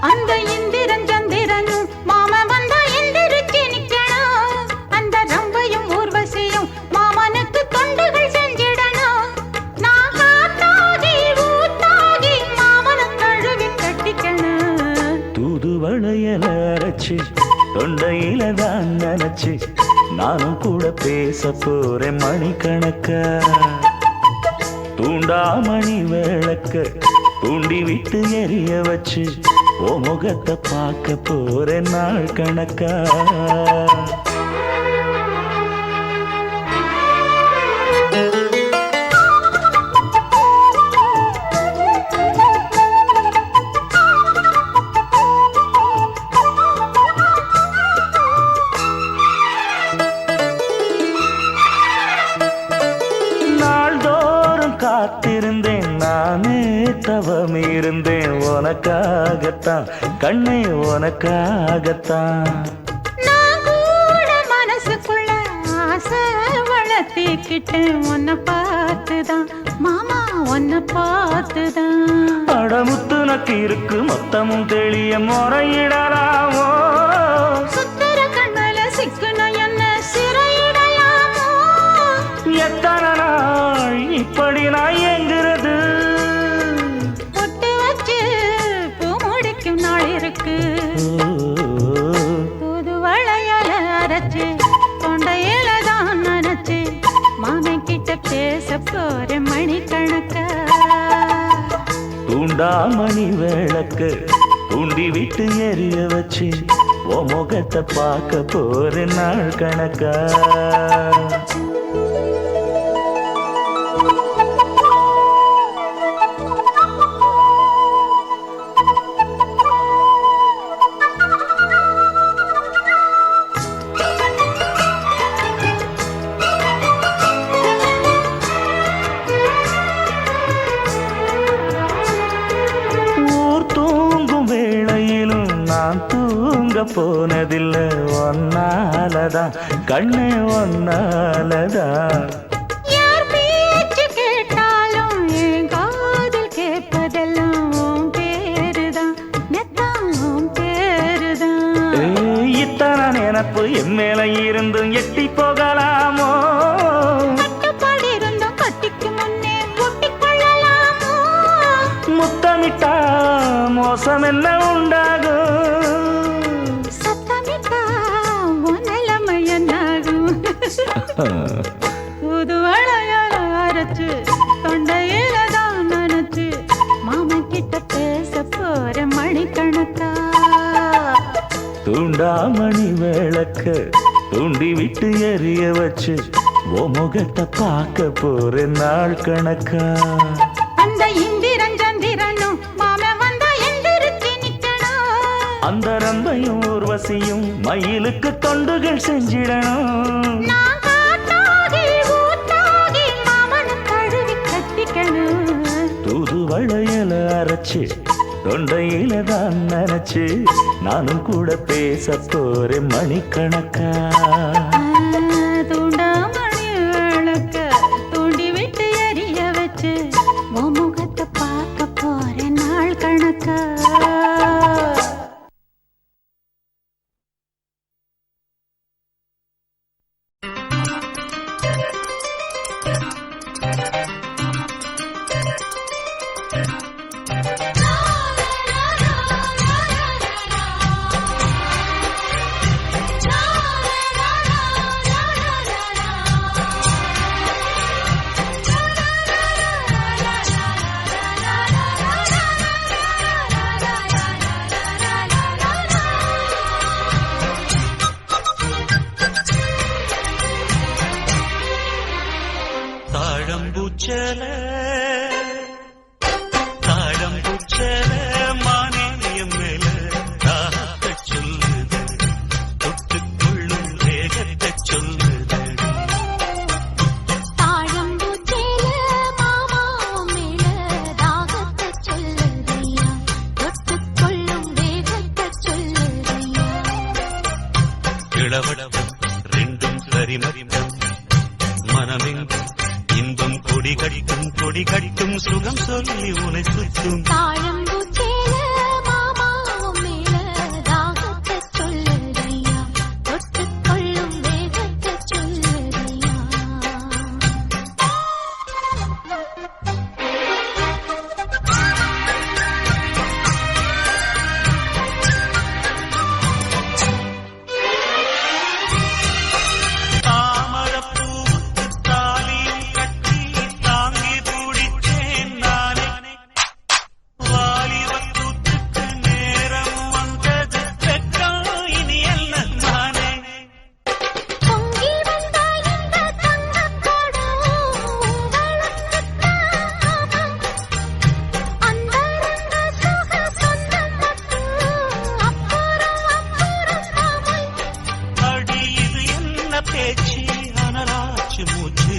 அந்த இந்திரன் சந்திரனும் மாமன் வந்தா எந்திரிச்சு நிக்கணும் அந்த ரம்பையும் ஊர்வசியும் மாமனுக்கு தொண்டுகள் செஞ்சிடணும் நான் காத்தாகி ஊத்தாகி மாமனை கழுவி கட்டிக்கணும் தூதுவளையல அரைச்சு தொண்டையில தான் நினைச்சு நானும் கூட பேச போறேன் மணிக்கணக்கா தூண்டாமணி விளக்க தூண்டி விட்டு எரிய வச்சு ஓ முகத்தை பார்க்க போறேன் நாள் கணக்கா காத்திருந்தேன் நானே தவம் இருந்தேன் உனக்காகத்தான் கண்ணே உனக்காகத்தான் நான் கூட மனசுக்குள்ள ஆசை வளர்த்திக்கிட்டேன் உன்னை பார்த்துதான் மாமா உன்னை பார்த்துதான் அடமுத்து நக்கு இருக்கு மொத்தமும் தெளிய முறையிடலாமோ சுத்தர கண்ணல சிக்கன என்ன சிறையிடையாமோ எத்தனை நாள் இப்படி நான் எங்கிறது பொட்டு வச்சு பூ முடிக்கும் நாள் இருக்கு தூதுவளையல அரைச்சு தொண்டையில தான் நினைச்சு மாமன் கிட்ட பேச போற மணிக்கணக்கா தூண்டாமணி விளக்கு தூண்டி விட்டு எரிய வச்சு ஓ முகத்தை பார்க்க போற நாள் கணக்கா போனதில்ல ஒன்னாலதான் கண்ணே ஒன்னாலதான் யார் பேச்சு கேட்டாலும் என் காதில் கேட்பதெல்லாம் உன் பேருதான் நெத்தான் உன் பேருதான் இத்தனை நினப்பு என் மேல இருந்தும் எட்டி போகலாமோ கட்டுப்பாடு இருந்தும் கட்டிக்கு முன்னே ஒட்டிக்கொள்ளலாமோ முத்தமிட்டா மோசம் என்ன உண்டாகும் சத்தமிட்டா உன் நிலைமை என்னாகும் புது வளையல அரைச்சு தொண்டையில தான் நனைச்சு மாமன் கிட்ட பேச போற மணிக்கணக்கா தூண்டாமணி விளக்க தூண்டி விட்டு எரிய வச்சு ஓ முகத்தை பார்க்க போற நாள் கணக்கா அந்த இந்திரன் சந்திரனும் மாமன் வந்தா எந்திரிச்சு நிக்கணும் அந்த ரம்பையும் ஊர்வசியும் மயிலுக்கு தொண்டுகள் செஞ்சிடணும் நான் காட்டாகி ஊட்டாகி மாமனை தழுவி கட்டிக்கணும் தூது வளையல அரைச்சு தொண்டையில தான் நினைச்சு நானும் கூட பேச போறேன் மணிக்கணக்கா தூண்டாமணி விளக்க தூண்டி விட்டு எரிய வச்சு உன் முகத்தை பார்க்க போற நாள் கணக்கா தாழம்பூச்சல தாழம்பூச்சல மானியம் மேல தாகத்தை சொல்லுது தொட்டுக்கொள்ளும் வேகத்தை சொல்லுது தாழம்பூச்சேல மாமா மேல தாகத்தை சொல்லுறியா தொட்டுக்கொள்ளும் வேகத்தை சொல்லுறியா இளவடவம் ரெண்டும் சரிமறிமம் மனமெங்கும் இன்பம் கொடி கடிக்கும் சுகம் சொல்லி உனை சுற்றும் தாழம்பூச்சேல மாமா மேல தாகத்தை சொல்லுறியா தொட்டுக்கொள்ளும் வேகத்தை சொல்லுறியா தாமரப்பூவுக்கு தாலியும் கட்டி தாங்கி பிடிச்சேன் நானே வாலிபத்தூத்துக்கு நேரம் வந்தது வெட்கம் இனி அல்ல நானே பொங்கி வந்த இந்த தங்கக்கோடம் உங்களுக்குத்தான் அந்தரங்க சுக சொந்தம் மட்டும் அப்புறம் மாமை அடி இது என்ன பேச்சு அனலாச்சு மூச்சு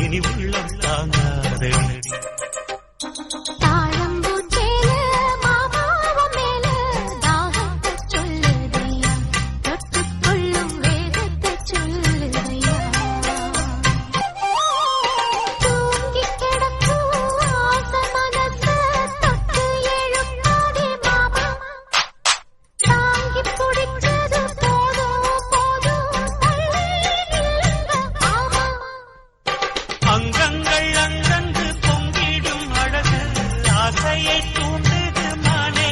இனி உள்ளம் தாங்காதே தாழம்பூச்சேல மாமாவ மேல தாகத்தை சொல்லுறியா தொட்டுக்கொள்ளும் வேகத்தை சொல்லுறியா தூங்கி கிடக்கும் ஆசை மனச தொட்டு எழுப்பாதே மாமா தாங்கி பிடிச்சது போதும் தள்ளி நில்லுங்க மாமா அங்கங்கள் அங்கங்கு பொங்கிடும் அழகு ஆசையை தூண்டுது மானே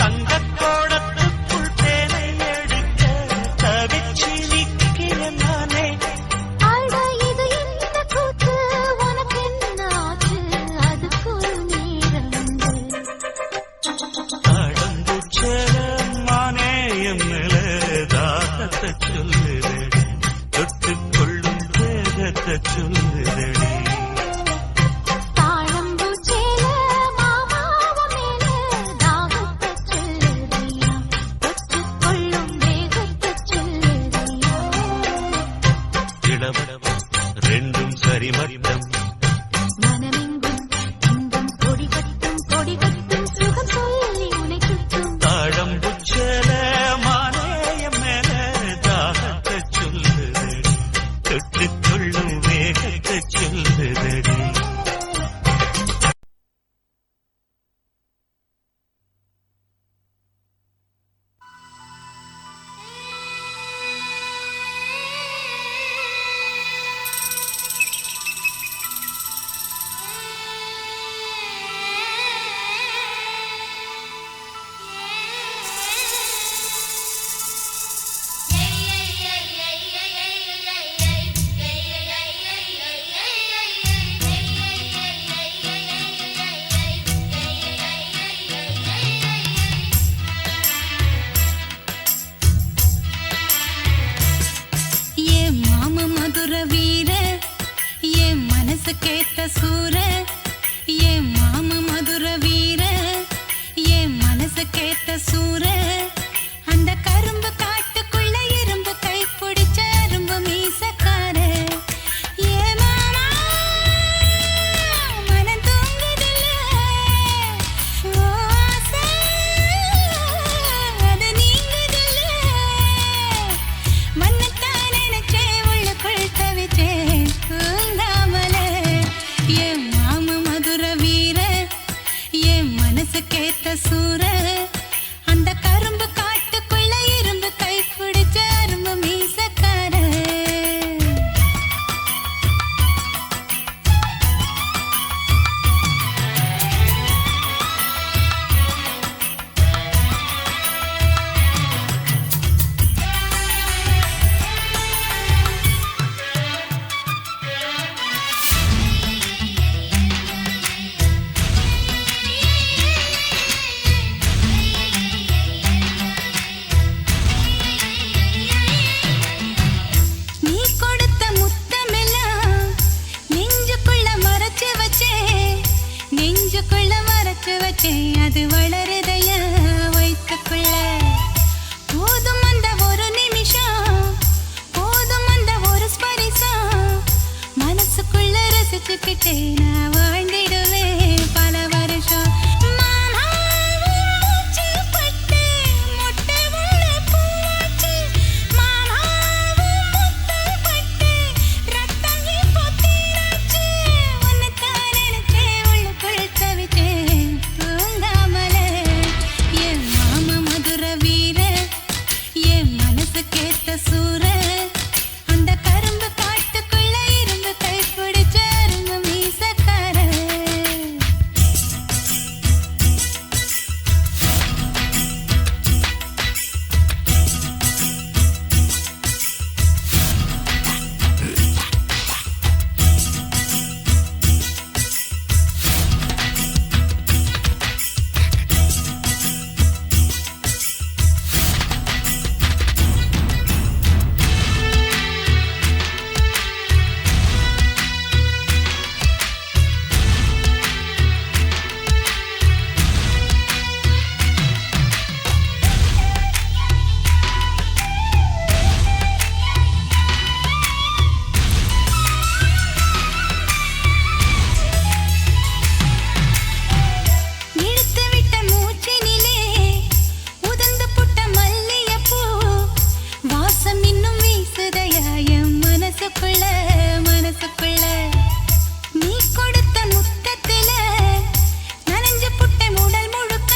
தங்கக்கோடத்துக்குள் தேனை எடுக்க தவிச்சு நிற்கிற நானே அட இது என்ன கூத்து உனக்கு என்ன ஆச்சு அதுக்கு ஒரு நேரமுண்டு தாழம்பூச்சல மானேயம் மேல தாகத்தை சொல்லுதடி தொட்டுக்கொள்ளும் வேகத்தை சொல்லுதடி தாழம்பூச்சேல மாமாவ மேல தாகத்தை சொல்லுறியா தொட்டுக்கொள்ளும் வேகத்தை சொல்லுறியா இளவடவம் ரெண்டும் சரிமட்டம் மனமெங்கும் இன்பம் கொடி கட்டும் சுகம் சொல்லி உனை சுற்றும் தாழம்பூச்சல மதுர வீர என் மனசுக்கேத்த சூர என் மாம மதுர வீர என் மனசுக்கேத்த சூர அந்த கரும்பு காட்டுக்குள்ள இரும்பு கை பிடிச்ச அரும்பு மீசக்கார ஏ மாமா மனம் தூங்குதில்ல ஓ ஆசை அது நீங்குதில்ல மன்னத்தான் நினைச்சே உள்ளுக்குள் தவிச்சேன் தூங்காமலே என் மாம மதுர வீர என் மனசுக்கேத்த சூர அந்த கரும்பு காட்டுக்குள்ள இரும்பு கை பிடிச்ச அரும்பு மீசக்கார நீ கொடுத்த முத்தமெல்லாம் நெஞ்சுக்குள்ள மறைச்சு வச்சேன் நெஞ்சுக்குள்ள மறைச்சு வச்சேன் அது வளருதைய வயிற்றுக்குள்ள போதும் அந்த ஒரு நிமிஷம் போதும் அந்த ஒரு ஸ்பரிசம் மனசுக்குள்ள ரசிச்சுக்கிட்டே நான் வாழ்ந்திடுவேன் பல வருஷம் மாமா மூச்சு பட்டு மொட்டை உள்ள பூவாச்சு மாமா முத்து பட்டு ரத்தம் இப்போ தீராச்சு உன்னைத்தான் நினைச்சே உள்ளுக்குள் தவிச்சேன் தூங்காமலே என் மாமா மதுர வீர என் மனசுக்கேத்த சூர அந்த கரும்பு காட்டுக்குள்ள இருந்து கை பிடிச்ச அரும்பு மீசக்கார இழுத்து விட்ட மூச்சினிலே உதிர்ந்து புட்ட மல்லிகைப்பூ வாசம் இன்னும் வீசுதையா என் மனசுக்குள்ள மனசுக்குள்ள நீ கொடுத்த முத்தத்தில நனைஞ்சு புட்ட உடல் முழுக்க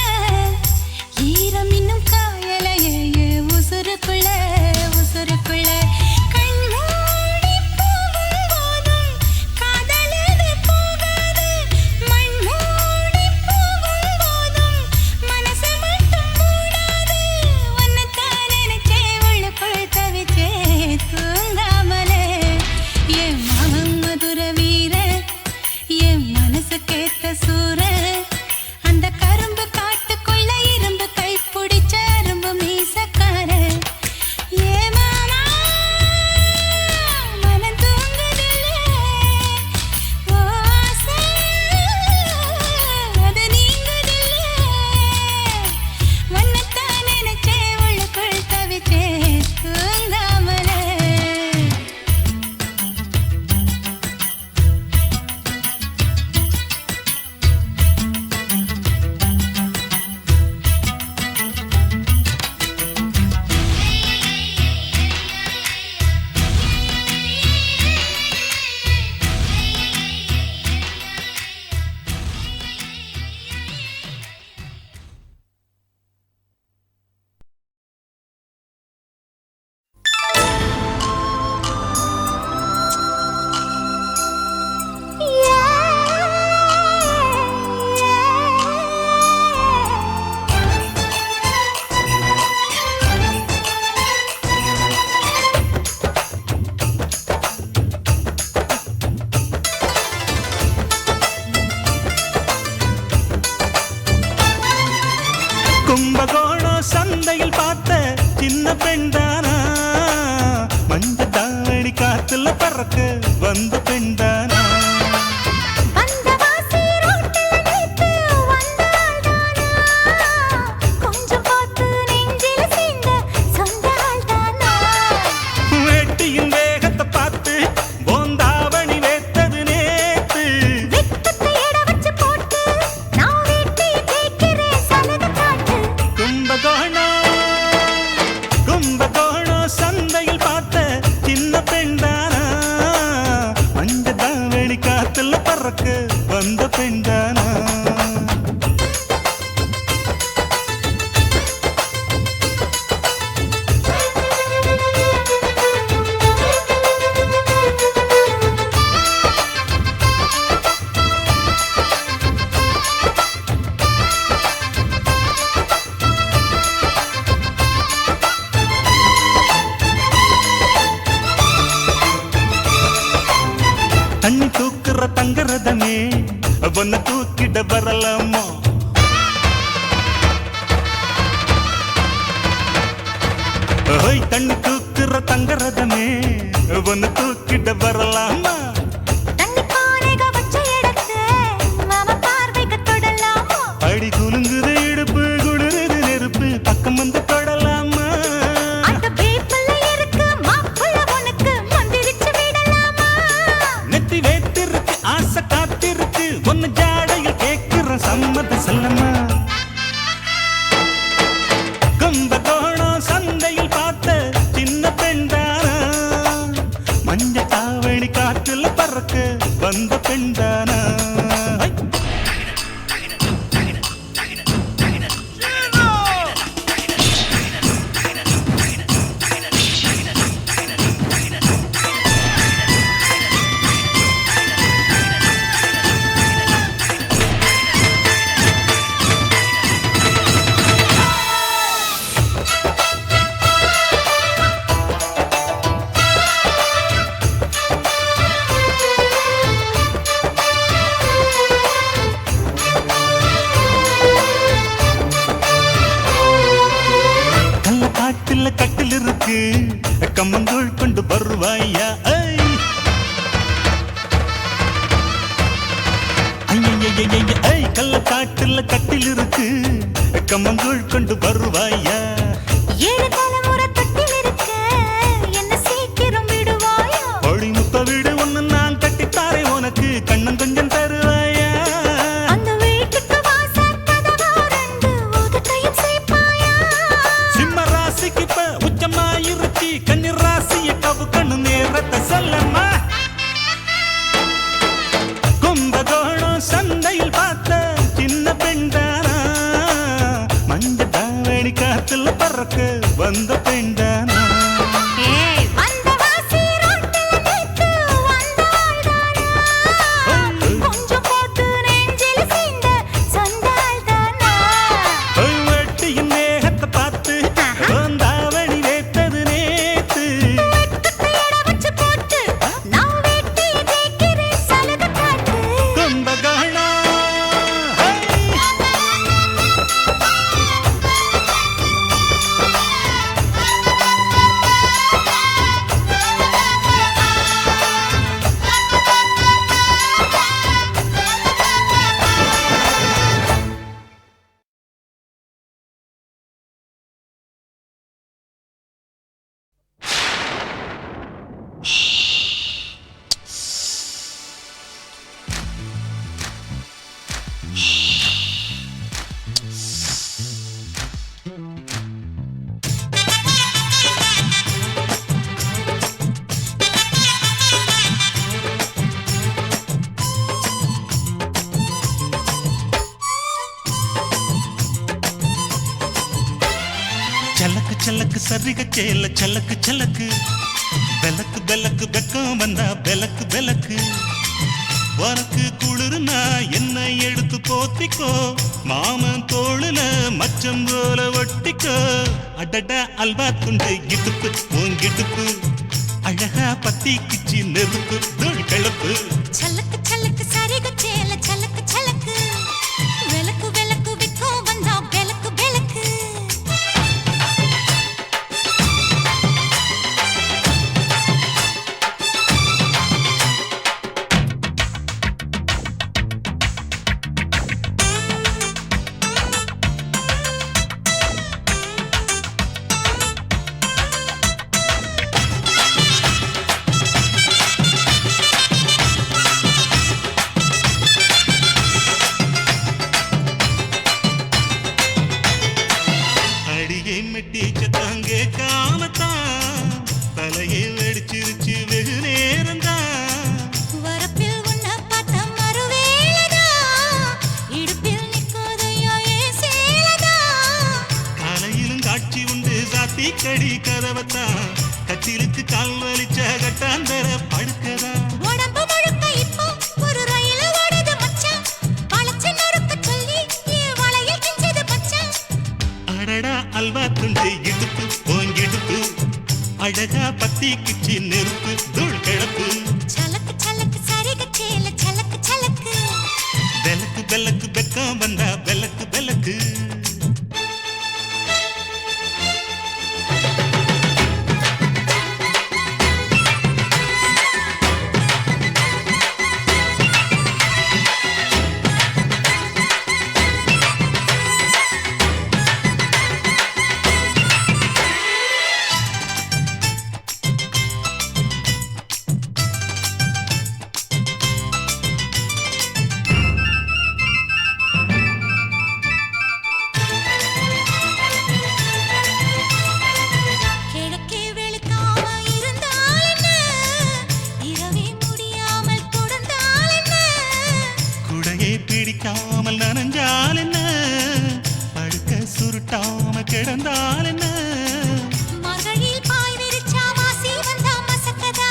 ஈரம் இன்னும் காயலையே என் உசுருக்குள்ள உசுருக்குள்ள கண் மூடி போகும் போதும் காதலது போகாது மண் மூடி போகும் போதும் மனசு மட்டும் மூடாது உன்னைத்தான் நினைச்சே உள்ளுக்குள் தவிச்சே தூங்காமலே காத்துல பறக்க வந்த பெண்தானா வந்த வாசி ரோட்டில நீத்து வந்தாள்தானா கொஞ்சம் பார்த்து நெஞ்சில சேர்ந்த சொந்த ஆள்தானா வேட்டியின் வேகத்தை பார்த்து போந்தாவணி வேத்தது நேத்து வெட்டத்தை எட வச்சு போட்டு நான் வீட்டையே கேட்கிறேன் சலக காட்டு கும்பகோணம் சந்தையில் பார்த்த சின்ன பெண்தானா மஞ்ச தாவணி காத்துல பறக்க வந்த பெண்தானா தண்ணி தூக்குற தங்கரதமே ஒன்ன தூக்கிட வரலாமா ஓய் தண்ணி தூக்குற தங்கரதமே ஒன்ன தூக்கிட வரலாமா தண்ணி பானைக வச்ச இடத்தை மாமா பார்வைக்கு தொடலாமா அடி குலுங்குது இடுப்பு குளிருது நெருப்பு பக்கம் வந்து தொடலாமா அந்த பேப்பல்ல இருக்கு மாப்புள்ள உனக்கு மந்திரிச்சு விடலாமா நெத்தி வேத்திருக்கு ஆசை காத்திருக்கு ஒன்னு ஜாடையில் கேட்கிற சம்மதம் சொல்லமா கும்பகோணம் சந்தையில் பார்த்த சின்ன பெண்தானா மஞ்ச தாவணி காற்றுல பறக்க வந்த பெண்தானா கள்ளக்காட்டுல கட்டில் இருக்கு கம்மங்கூழ் கொண்டு வருவாயா கள்ளக்காட்டுல கட்டில் இருக்கு கம்மங்கூழ் கொண்டு வருவாயா ஏழு தலைமுறை தொட்டில் இருக்க என்ன சீக்கிரம் விடுவாயா பழி முத்த வீடு ஒண்ணு நான் கட்டித்தாரே உனக்கு கண்ணன் கொஞ்சம் தருவாயா அந்த வீட்டுக்கு வாசல் கதவா ரெண்டு உதட்டையும் சேர்ப்பாயா சிம்ம ராசிக்கு இப்ப உச்சமாயிருச்சு கன்னி ராசிய கவு கண்ணு நேரத்தை சொல்லம்மா கும்பகோணம் சந்தையில் பார்த்த சின்ன பெண்தானா மஞ்ச தாவணி காத்துல பறக்க வந்த பெண்தானா ஏய் வந்த வாசி ரோட்டில நீத்து வந்தாள்தானா கொஞ்சம் பார்த்து நெஞ்சில சேர்ந்த சொந்த ஆள்தானா வெட்டியின் மேகத்தை பார்த்து தாவணி வேத்தது நேத்து வெட்டத்தை எட வச்சு போட்டு நான் வீட்டையே கேட்கிறேன் சலக காட்டு கும்பகோணம் சலக்கு சலக்கு சரிக சேல சலக்கு சலக்கு விளக்கு விளக்கு வெக்கம் வந்தா விளக்கு விளக்கு உனக்கு குளிர்னா என்ன எடுத்து போத்திக்கோ மாமன் தோளுல மச்சம் போல ஒட்டிக்கோ அடட அல்வா துண்டு இடுப்பு உங்கிடுப்பு அழகா பத்தி கிச்சி நெருப்பு தூள் கிளப்பு சலக்கு சலக்கு சரிக சேல சலக்கு சலக்கு விளக்கு விளக்கு விக்கோ வந்தா விளக்கு விளக்கு அடிக்கடி கதவத்தான் கத்திலுக்கு கால் வலிச்ச கட்டாந்தர படுக்கதா உடம்பு முழுக்க இப்போ ஒரு ரயில ஓடுது மச்சான் வளைச்சு நொறுக்க சொல்லி என் வளையல் கிஞ்சது மச்சான் அடடா அல்வா துண்டு இடுப்பு ஓங்கிடுப்பு அழகா பத்தி கிச்சி நெருப்பு தூள் கிளப்பு சலக்கு சலக்கு சரிக சேல சலக்கு சலக்கு வெலக்கு வெலக்கு வெக்கம் வந்தா வெலக்கு வெலக்கு கிழக்கே வெளுக்காம இருந்தால் என்ன இரவே முடியாமல் கொடுந்தால் என்ன குடையை பிடிக்காமல் நனைஞ்சால் என்ன படுக்க சுருட்டாம கிடந்தால் என்ன மகளில் பாய் விரிச்சா வாசி வந்தா மசக்கதா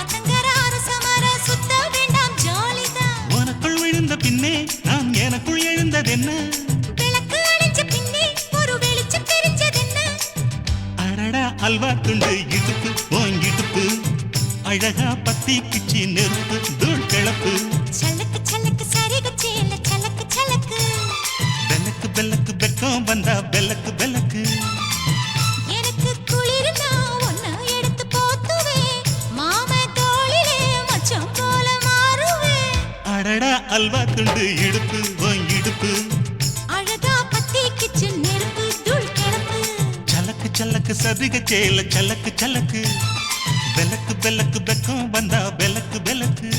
அத்தங்கராறு சமர சுத்த வேண்டாம் ஜாலிதான் உனக்குள் விழுந்த பின்னே நான் எனக்குள் எழுந்ததென்ன விளக்கு அணைஞ்ச பின்னே ஒரு வெளிச்சம் தெரிஞ்சதென்ன அடடா அல்வா துண்டு இடுப்பு ஓங்கிடுப்பு அழகா பத்தி கிச்சி நெருப்பு தூள் கிளப்பு சலக்கு சலக்கு சரிக சேல சலக்கு சலக்கு வெலக்கு வெலக்கு வெக்கம் வந்தா வெலக்கு வெலக்கு எனக்கு குளிர்னா ஒன்ன எடுத்து போத்துவேன் மாம தோளிலே மச்சம் போல மாறுவேன் அடடா அல்வா துண்டு இடுப்பு ஓங்கிடுப்பு அழகா பத்தி கிச்சு நெருப்பு தூள் கிளப்பு சலக்கு சலக்கு சரிக சேல சலக்கு சலக்கு வெலக்கு வெலக்கு வெக்கம் வந்தா வெலக்கு வெலக்கு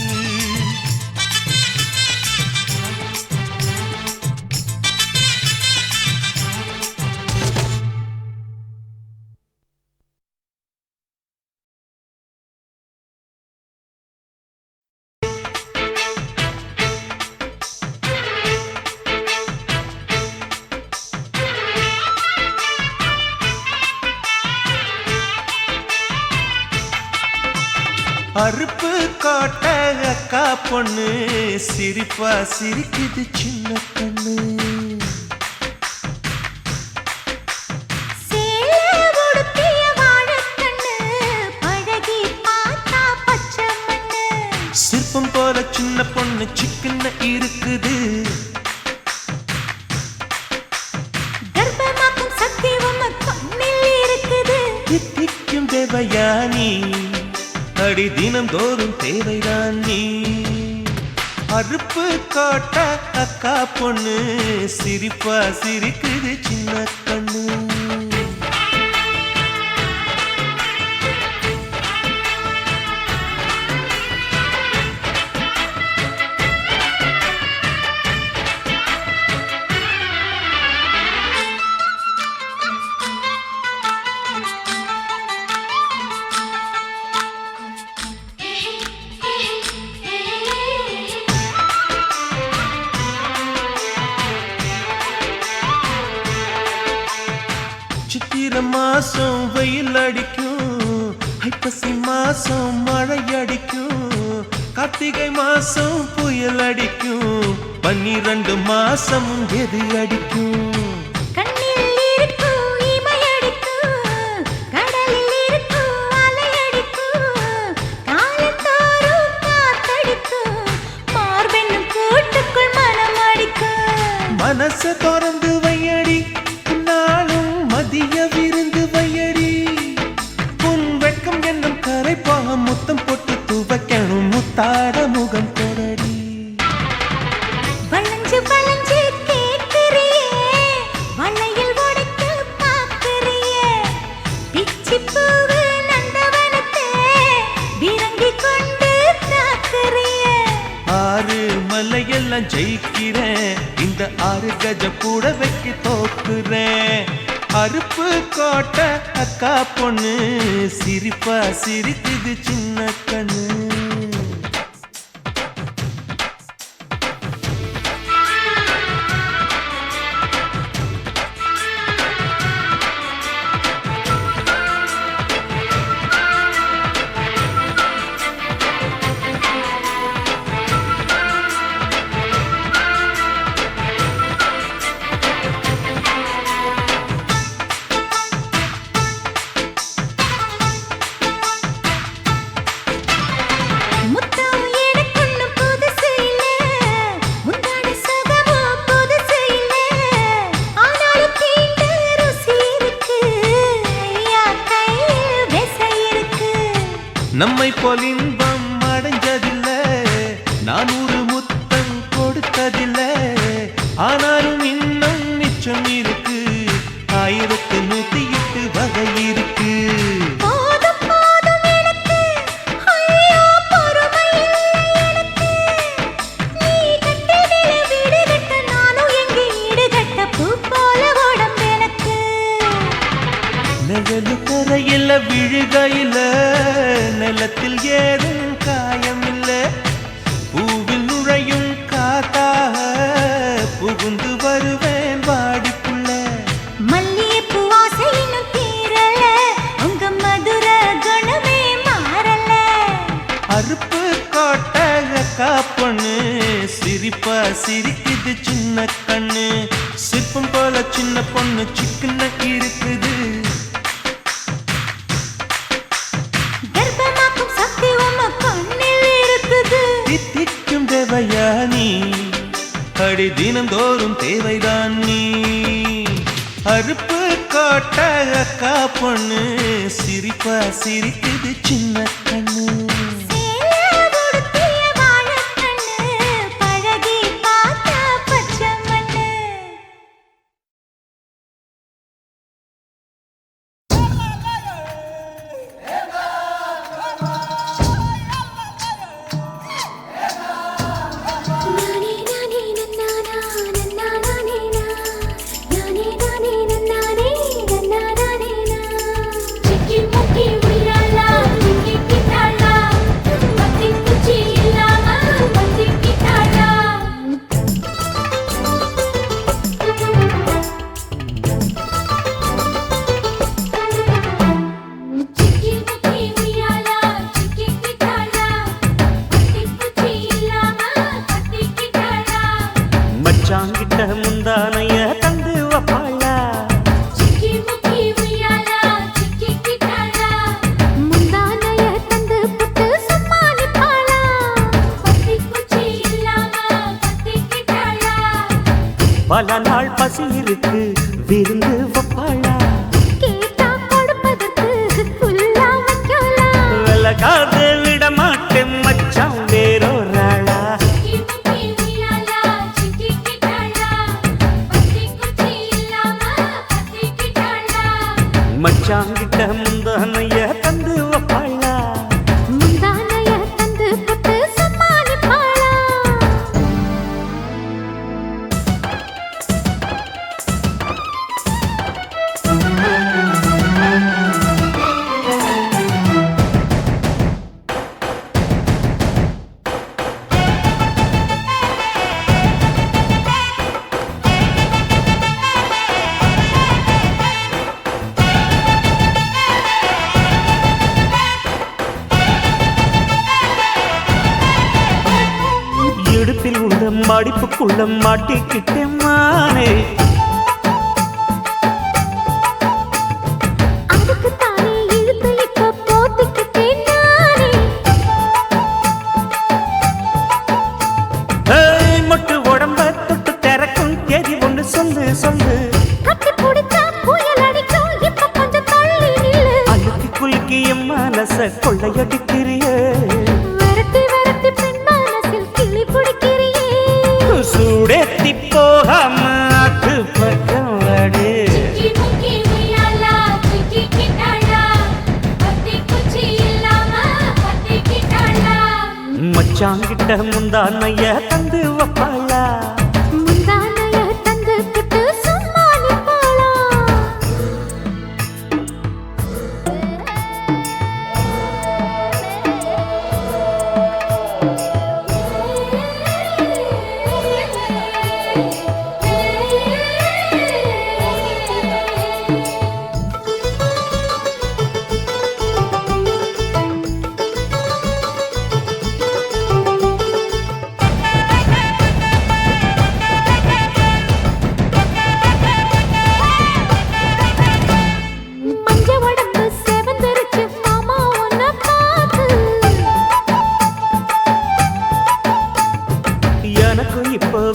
அறுப்பு காட்ட அக்கா பொண்ணு சிரிப்பா சிரிக்குது சின்ன கண்ணு சேல உடுத்திய வாழைக்கண்ணு பழகி பார்த்தா பச்சை மண்ணு சிற்பம் போல சின்ன பொண்ணு சிக்கன இருக்குது கர்ப்பமாக்கும் சக்தி உம்ம கண்ணில் இருக்குது தித்திக்கும் தேவயானி அடி தினம் தோறும் தேவைதான் நீ அறுப்பு காட்ட அக்கா பொண்ணு சிரிப்பா சிரிக்குது சின்ன கண்ணு சித்திரை மாசம் வெயில் அடிக்கும் ஐப்பசி மாசம் மழை அடிக்கும் கார்த்திகை மாசம் புயல் அடிக்கும் 12 மாசம் எது அடிக்கும் கண்ணில் இருக்கும் இமை அடிக்கும் கடலில் இருக்கும் அலை அடிக்கும் காலத்தோறும் காத்தடிக்கும் மார்பென்னும் கூட்டுக்குள் மனம் அடிக்கும் மனச திறந்து வையடி நாளும் மதிய விருந்து வையடி உன் வெட்கம் என்னும் கரைப்பாக முத்தம் போட்டு துவைக்கணும் முத்தாட முகம் கொடடி வளைஞ்சு வளைஞ்சு கேட்கிறியே வளையல் உடைக்க பார்க்கிறியே பிச்சி பூவு நந்தவனத்தே விரங்கி கொண்டு தாக்குறியே ஆறு மலையெல்லாம் ஜெயிக்கிறேன் இந்த 6 கஜ கூட வைக்க தோக்குறேன் அறுப்பு கோட்டை அக்கா பொண்ணு சிரிப்பா சிரிக்குது சின்ன கண்ணு நம்மை போல் இன்பம் அடைஞ்சதில்ல, நான் ஒரு முத்தம் கொடுத்ததில்ல. ஆனாலும் இன்னும் மிச்சம் இருக்கு, 1108 வகை இருக்கு. போதும் போதும் எனக்கு, ஐயோ பொறுமை எனக்கு. நீ கட்டிடில வீடு கட்ட, நானும் எங்கே ஈடு கட்ட? பூ போல உடம்பெனக்கு. நிழலு கரையில விழுகையில, நிலத்தில் ஏதும் காயமில்ல. பூவில் நுழையும் காத்தாக புகுந்து வருவேன் வாடிக்குள்ள. மல்லிகைப்பூ வாசை இன்னும் தீரல, உங்க மதுர குணமே மாறல. அறுப்பு கோட்டை காப்பண்ணு, சிரிப்பா சிரிக்குது சின்ன கண்ணு. சிற்பம் போல சின்ன பொண்ணு சிக்கன இருக்குது. கர்ப்பமாக்கும் சக்தி உம்ம கண்ணில் இருக்குது. தித்திக்கும் தேவையா நீ, அடி தினந்தோறும் தேவைதான் நீ. அறுப்பு கோட்டை காப்பண்ணு, சிரிப்பா சிரிக்குது சின்ன கண்ணு. சேல உடுத்திய வாழைக்கண்ணு, பழகி பார்த்தா பச்சை மண்ணு. நானே நானே நன்னானா நன்னானே நா, நானே நானே நன்னானே நன்னானே நா. சிக்கி முக்கி உய்யாலா சிக்கி கிட்டாளா, பத்தி குச்சி இல்லாம பத்தி கிட்டாளா. சிக்கி முக்கி உய்யாலா சிக்கி கிட்டாளா, பத்தி குச்சி இல்லாம பத்தி கிட்டாளா. மச்சாங்கிட்ட முந்தானைய தந்து வப்பாளா, சிக்கி முக்கி உய்யாலா சிக்கி கிட்டாளா, முந்தானைய தந்து புட்டு சமாளிப்பாளா. பத்தி குச்சி இல்லாம பத்தி கிட்டாளா. பல நாள் பசி இருக்கு விருந்து வப்பாளா. கேட்டா கொடுப்பதற்கு புல்லா வைக்கலாம். விலகாது விட மாட்டேன் மச்சான் வேறொராளா. சிக்கி முக்கி உய்யாலா சிக்கி கிட்டாளா, பத்தி குச்சி இல்லாம பத்தி கிட்டாளா. மச்சாங்கிட்ட முந்தானைய தந்து வப்பாளா. முந்தானைய தந்து புட்டு சமாளிப்பாளா. இடுப்பில் உள்ள மடிப்புக்குள்ள மாட்டிக்கிட்டேன் மானே. அதுக்கு தானே இழுத்து இப்ப போத்திக்கிட்டேன் நானே. ஏய், மொட்டு உடம்ப தொட்டு திறக்கும் தேதி ஒன்று சொல்லு சொல்லு. கட்டி பிடிச்சா புயல் அடிக்கும், இப்ப கொஞ்சம் தள்ளி நில்லு. அழுத்தி குலுக்கி என் மனச கொள்ளையடிக்கிறியே. விரட்டி விரட்டி பெண் மனசில் கிளி பிடிக்கிறியே. சூடேத்தி போகாம அது பக்கம் வாடு. சிக்கி முக்கி உய்யாலா சிக்கி கிட்டாளா, பத்தி குச்சி இல்லாம பத்தி கிட்டாளா. மச்சாங்கிட்ட முந்தானைய தந்து வப்பாளா. முந்தானைய தந்து புட்டு சமாளிப்பாளா.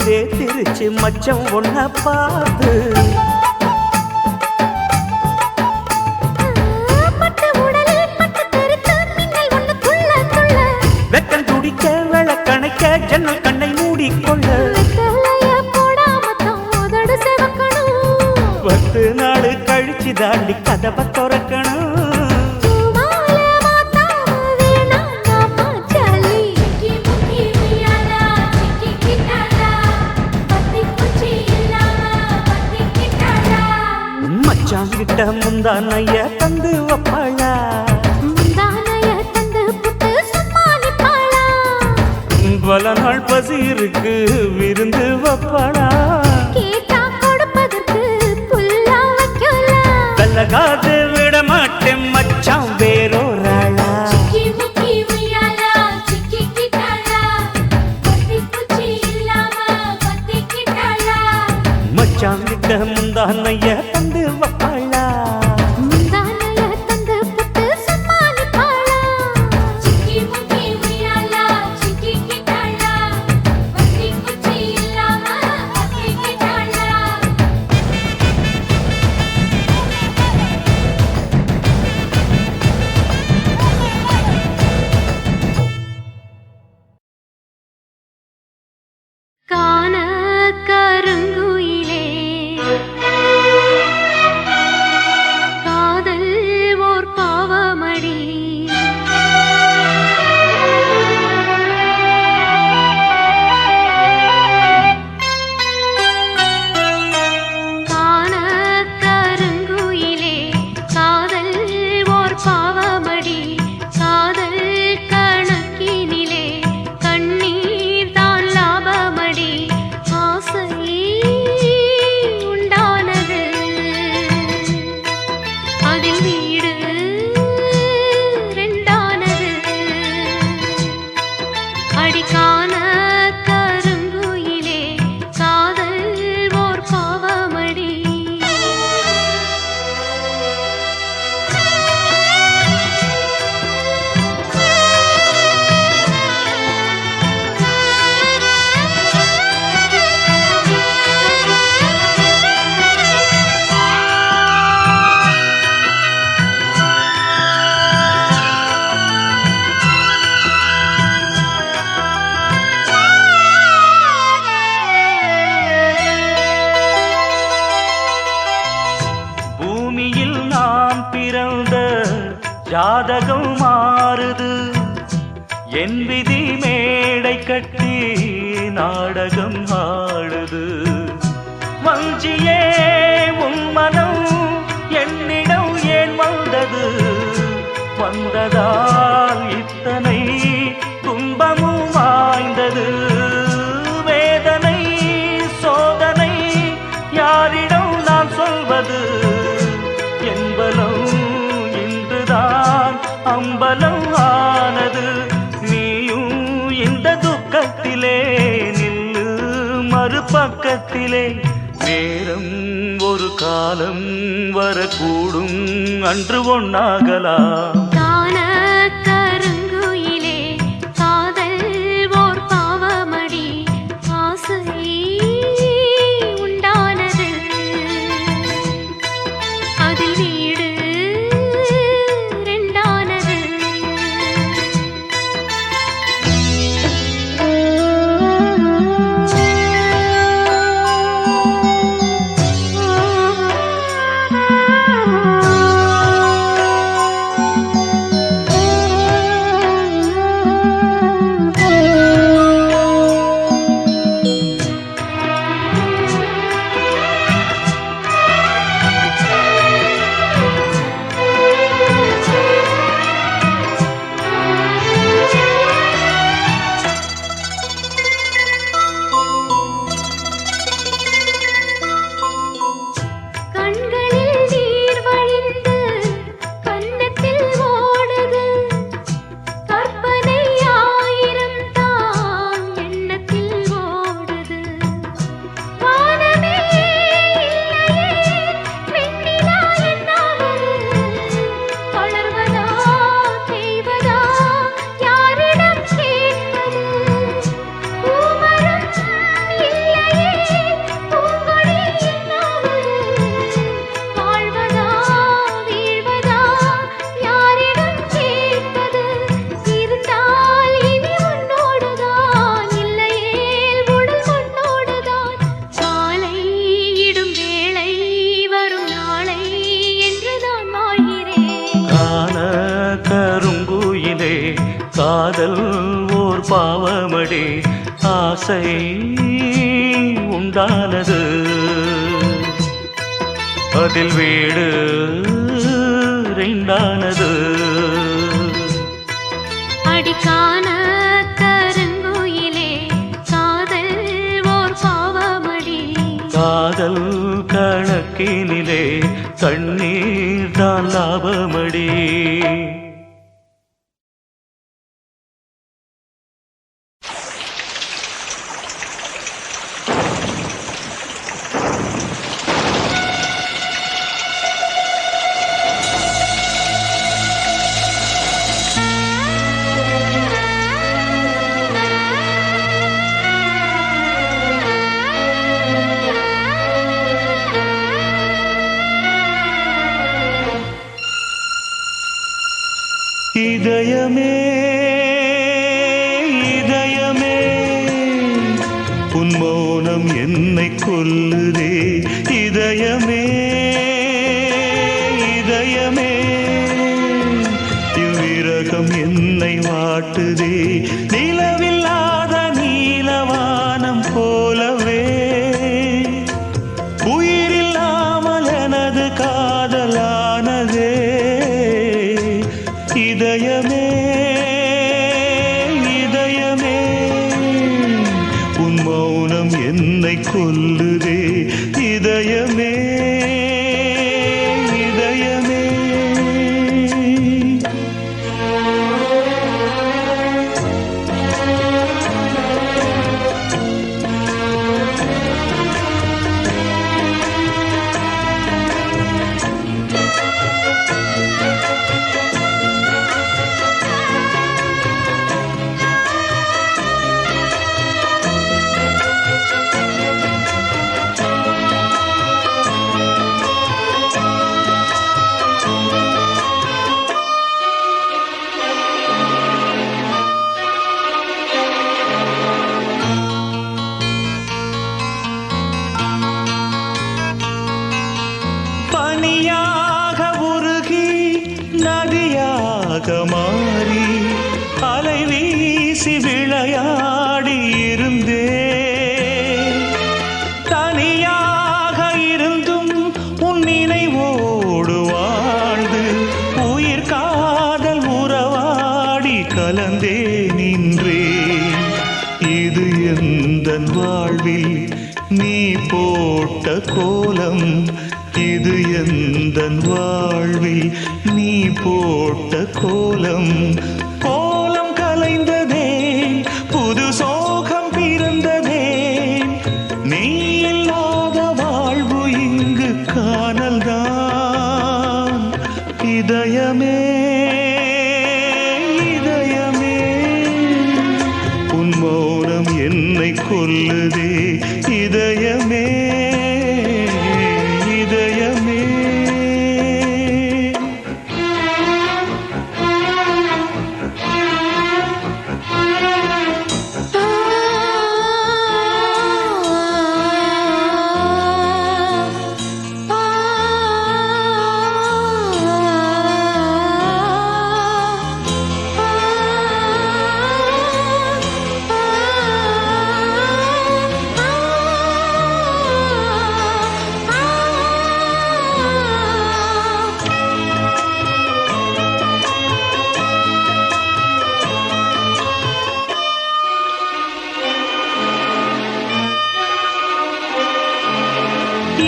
வேத்திருச்சு மச்சம் ஒன்ன பார்த்து பட்டு உடலில் பட்டு கருத்து மின்னல் ஒன்று தாண்டி கதவை திறக்கணும். பூமால மாத்தாம வேணாண்டா மாச்சாலி. சிக்கி முக்கி உய்யாலா, சிக்கிக்கிட்டாளா. பத்தி குச்சி இல்லாம பத்திக்கிட்டாளா. மச்சாங்கிட்ட முந்தானைய தந்து வப்பாளா. முந்தானைய தந்து புட்டு சமாளிப்பாளா. பல நாள் பசி இருக்கு விருந்து வப்பாளா. கேட்டா கொடுப்பதற்கு புல்லா வைக்கலாம். கல்லகாது விட மாட்டேன் மச்சான் வேறோராளா. சிக்கி முக்கி உய்யாலா, சிக்கிக்கிட்டாளா. பத்தி குச்சி இல்லாம பத்திக்கிட்டாளா. மச்சாங்கிட்ட முந்தானைய தந்து வப்பாளா. முந்தானைய தந்து புட்டு சமாளிப்பாளா. சிக்கி முக்கி உய்யாலா, சிக்கிக்கிட்டாளா. பத்தி குச்சி இல்லாம பத்திக்கிட்டாளா. காண கருங்குயிலே காதல் ஓர் பாவமடி. காண கருங்குயிலே காதல் ஓர் பாவமடி. காதல் கணக்கினிலே கண்ணீர் தான் லாபமடி. ஆசை உண்டானது அதில் வீடு ரெண்டானது. அடிக்கான கருங்குயிலே காதல் ஓர் பாவமடி. பூமியில் நான் பிறந்த ஜாதகம் மாறுது. என் விதி மேடை கட்டி நாடகம் ஆடுது. வஞ்சியே உன் மனம் என்னிடம் ஏன் வந்தது? வந்ததால் இத்தனை துன்பமும் வாய்ந்தது. வேதனை சோதனை யாரிடம் நான் சொல்வது? என்பலம் இன்றுதான் அம்பலம் ஆனது. நீயும் இந்த துக்கத்திலே நில்லு மறுபக்கத்திலே. நேரம் ஒரு காலம் வரக்கூடும் அன்று ஒன்னாகலாம். காண கருங்குயிலே காதல் ஓர் பாவமடி. ஆசை உண்டானது அதில் வீடு ரெண்டானது. ஆசை உண்டானது அதில் வீடு ரெண்டானது அடிக்கான கருங்குயிலே காதல் ஓர் பாவமடி காதல் கணக்கினிலே கண்ணீர் தான் லாபமடி இதயமே இதயமே உன் மௌனம் என்னை கொல்லுதே இதயமே இதயமே இவ்விரகம் என்னை வாட்டுதே நிலவில்லாத நீலவானம் போலவே உயிரில்லாமல் எனது காதலானதே இதயமே இதயமே உன் மௌனம் என்னை கொல்லுதே இதயமே இதயமே பனியாக உருகி நதியாக மாறி அலை வீசி விளையாடி இருந்தே தனியாக இருந்தும் உன் நினைவோடு வாழ்ந்து உயிர் காதல் உறவாடி கலந்தே நின்றேன் இது எந்தன் வாழ்வில் நீ போட்ட கோலம் இது எந்தன் வாழ்வில் நீ போட்ட கோலம் கோலம் கலைந்ததே புது சோகம் பிறந்ததே நீ இல்லாத வாழ்வு இங்கு காணல்தான் இதயமே இதயமே உன் மௌனம் என்னை கொல்லுதே இதயமே இதயமே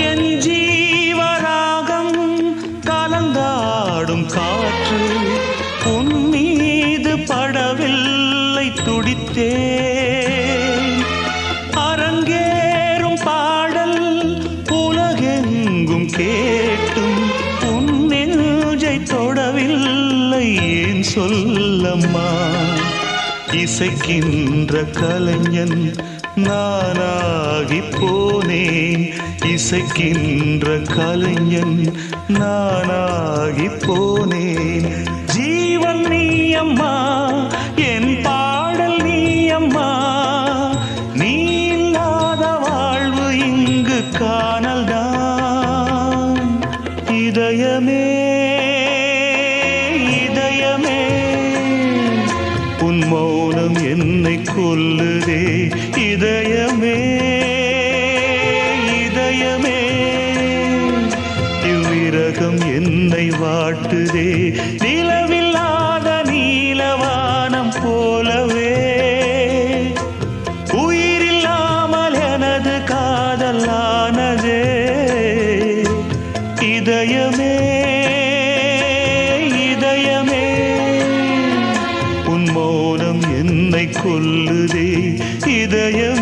என் ஜீவராகம் கலந்தாடும் காற்று உன் மீது படவில்லை துடித்தே அரங்கேறும் பாடல் உலகெங்கும் கேட்டும் உன் நெஞ்சை தொடவில்லை ஏன் சொல்லம்மா இசைக்கின்ற கலைஞன் நானாகி போனேன் இசைக்கின்ற கலைஞன் நானாகி போனேன் ஜீவன் நீ அம்மா என் பாடல் நீ அம்மா நீ இல்லாத வாழ்வு இங்கு காணல்தான் இதயமே இதயமே உன் மௌன மௌனம் என்னை கொல்லுதே இதயமே இதயமே இவ்விரகம் என்னை வாட்டுதே நிலவில்லாத நீலவானம் போலவே உயிரில்லாமல் எனது காதலானதே இதயமே இதயமே உன் மௌனம் என்னை கொல்லுதே இதயம்